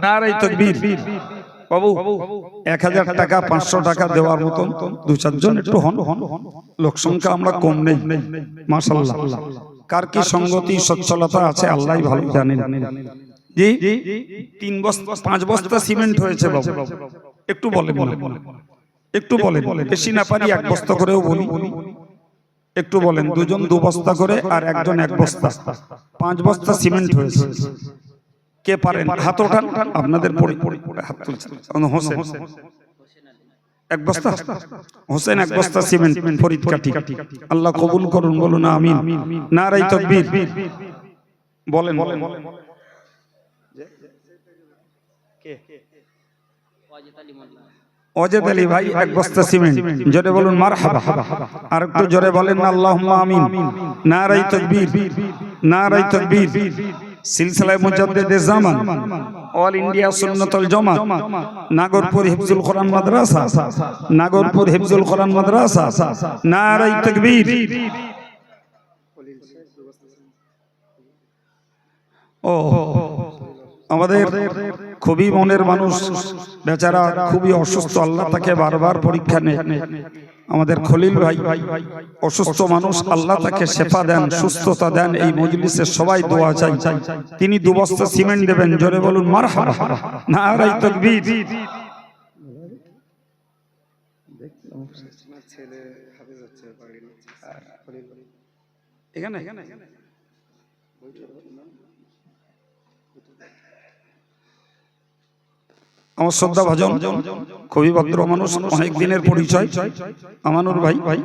নারায়ে তাকবীর। বাবু 1000 টাকা 500 টাকা দেওয়ার মতন 2-4 জন একটু হন, লোক সংখ্যা আমরা কম নেই মাশাআল্লাহ। কার কি সঙ্গতি সচ্ছলতা আছে আল্লাহই ভালো জানেন। জি 3 বস্তা 5 বস্তা সিমেন্ট হয়েছে বাবু, একটু বলেন, একটু বলেন, বেশি না পারি 1 বস্তা করেও বলি, একটু বলেন। 2 জন 2 বস্তা করে আর একজন 1 বস্তা, 5 বস্তা সিমেন্ট হয়েছে। কে পারেন হাত ওঠান, আপনাদের হাত তুলছেন। হোসেন 1 বস্তা, হোসেন 1 বস্তা সিমেন্ট ফরিদকাঠি, আল্লাহ কবুল করুন, বলুন আমিন। নারায়ে তাকবীর, বলেন কে? ওয়াজেদ আলী ভাই 1 বস্তা সিমেন্ট, জোরে বলুন মারহাবা। আর একটু জোরে বলেন আল্লাহুম্মা আমিন। নারায়ে তাকবীর, নারায়ে তাকবীর। সিলসিলায়ে মুজাদ্দিদে জামান, অল ইন্ডিয়া সুন্নাতুল জামাত, নাগরপুর হিফজুল কোরআন মাদ্রাসা, নাগরপুর হিফজুল কোরআন মাদ্রাসা, নারায়ে তাকবীর। ও আমাদের খুবই মনের মানুষ, বেচারা খুবই অসুস্থ, আল্লাহ তাকে বারবার পরীক্ষা নেয়। আমাদের খলিল ভাই অসুস্থ মানুষ, আল্লাহ তাকে শেফা দেন, সুস্থতা দেন। এই মজলিসে সবাই দোয়া চাই, তিনি 2 বস্তা সিমেন্ট দেবেন, জোরে বলুন মারহাবা। নারায়ে তাকবীর। এখানে আমার শ্রদ্ধা ভাজন খুবই ভদ্র মানুষ, অনেক দিনের পরিচয়, আমানুর ভাই।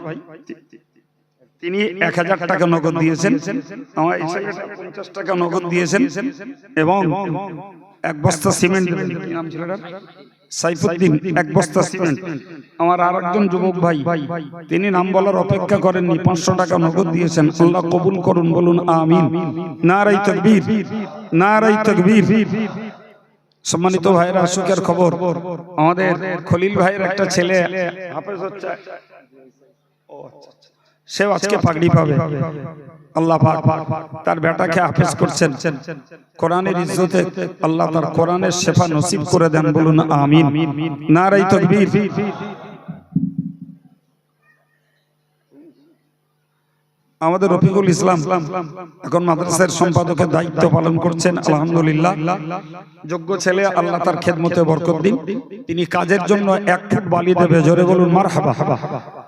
তিনি 1000 টাকা নগদ দিয়েছেন, আমার এই ছেলেটা 50 টাকা নগদ দিয়েছেন এবং 1 বস্তা সিমেন্ট দেবেন। কি নাম ছেলেটার? সাইফুদ্দিন। 1 বস্তা সিমেন্ট। আমার আরেকজন যুবক ভাই, তিনি নাম বলার অপেক্ষা করেননি, 500 টাকা নগদ দিয়েছেন। আল্লাহ কবুল করুন, বলুন আমিন। নারায়ে তাকবীর, নারায়ে তাকবীর। সম্মানিত ভাইরা, সুখের খবর, আমাদের খলিল ভাইয়ের একটা ছেলে হাফেজ হচ্ছে, সেও আজকে পাগড়ি পাবে। আল্লাহ পাক তার বেটাকে হাফেজ করছেন। কোরআনের ইজ্জতে আল্লাহ তার কোরআনের শেফা নসিব করে দেন, বলুন আমিন। নারায়ে তাকবীর। আমাদের রফিকুল ইসলাম এখন মাদ্রাসার সম্পাদকের দায়িত্ব পালন করছেন, আলহামদুলিল্লাহ। যোগ্য ছেলে, আল্লাহ তার খেদমতে বরকত দিন। তিনি কাজের জন্য 1 ফুট বালি দেবে, জোরে বলুন মারহাবা।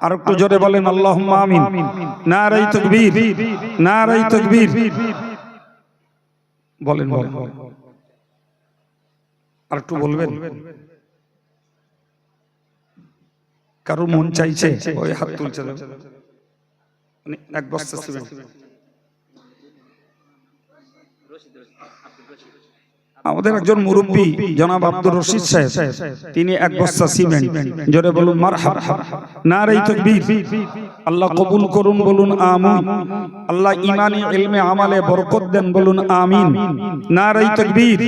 আর একটু জোরে বলেন আল্লাহুম্মা আমিন। নারায়ে তাকবীর, নারায়ে তাকবীর। বলেন বলেন, আর একটু বলবেন। কারো মন চাইছে ওই হাত তুলছে, 1 বস্তা সিমেন্ট। আমাদের একজন মুরব্বী জনাব আব্দুর রশিদ সাহেব, তিনি 1 বস্তা সিমেন্ট, জোরে বলুন মারহাবা। নারায়ে তাকবীর। আল্লাহ কবুল করুন, বলুন আমিন। আল্লাহ ঈমানে ইলমে আমালে বরকত দেন, বলুন আমিন। নারায়ে তাকবীর।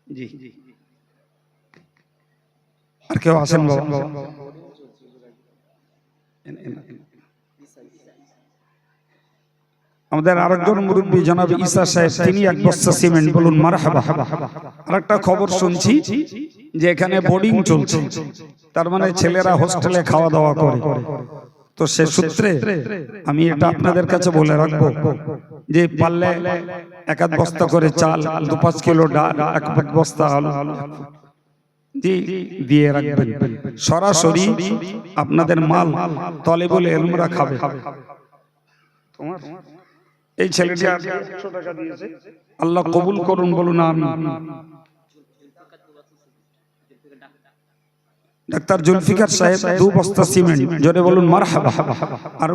জি, আর কেউ আছেন বাবা? আমাদের আরেকজন মুরব্বী জনাব ঈসা সাহেব, তিনি 1 বস্তা সিমেন্ট, বলুন মারহাবা। আরেকটা খবর শুনছি যে এখানে বোর্ডিং চলছে, তার মানে ছেলেরা হোস্টেলে খাওয়া দাওয়া করে। তো সে সূত্রে আমি এটা আপনাদের কাছে বলে রাখবো যে পারলে 1 বস্তা করে চাল, 2-5 কিলো ডাল, 1 বস্তা আলু দিয়ে রাখবেন। সরাসরি আপনাদের মাল তলেবুল ইলমরা খাবে। তোমার এই ছেলেটি 100 টাকা দিয়েছে, আল্লাহ কবুল করুন, বলুন আমিন। ডাক্তার জুলফিকার সাহেব 2 বস্তা সিমেন্ট, জোরে বলুন মারহাবা। আর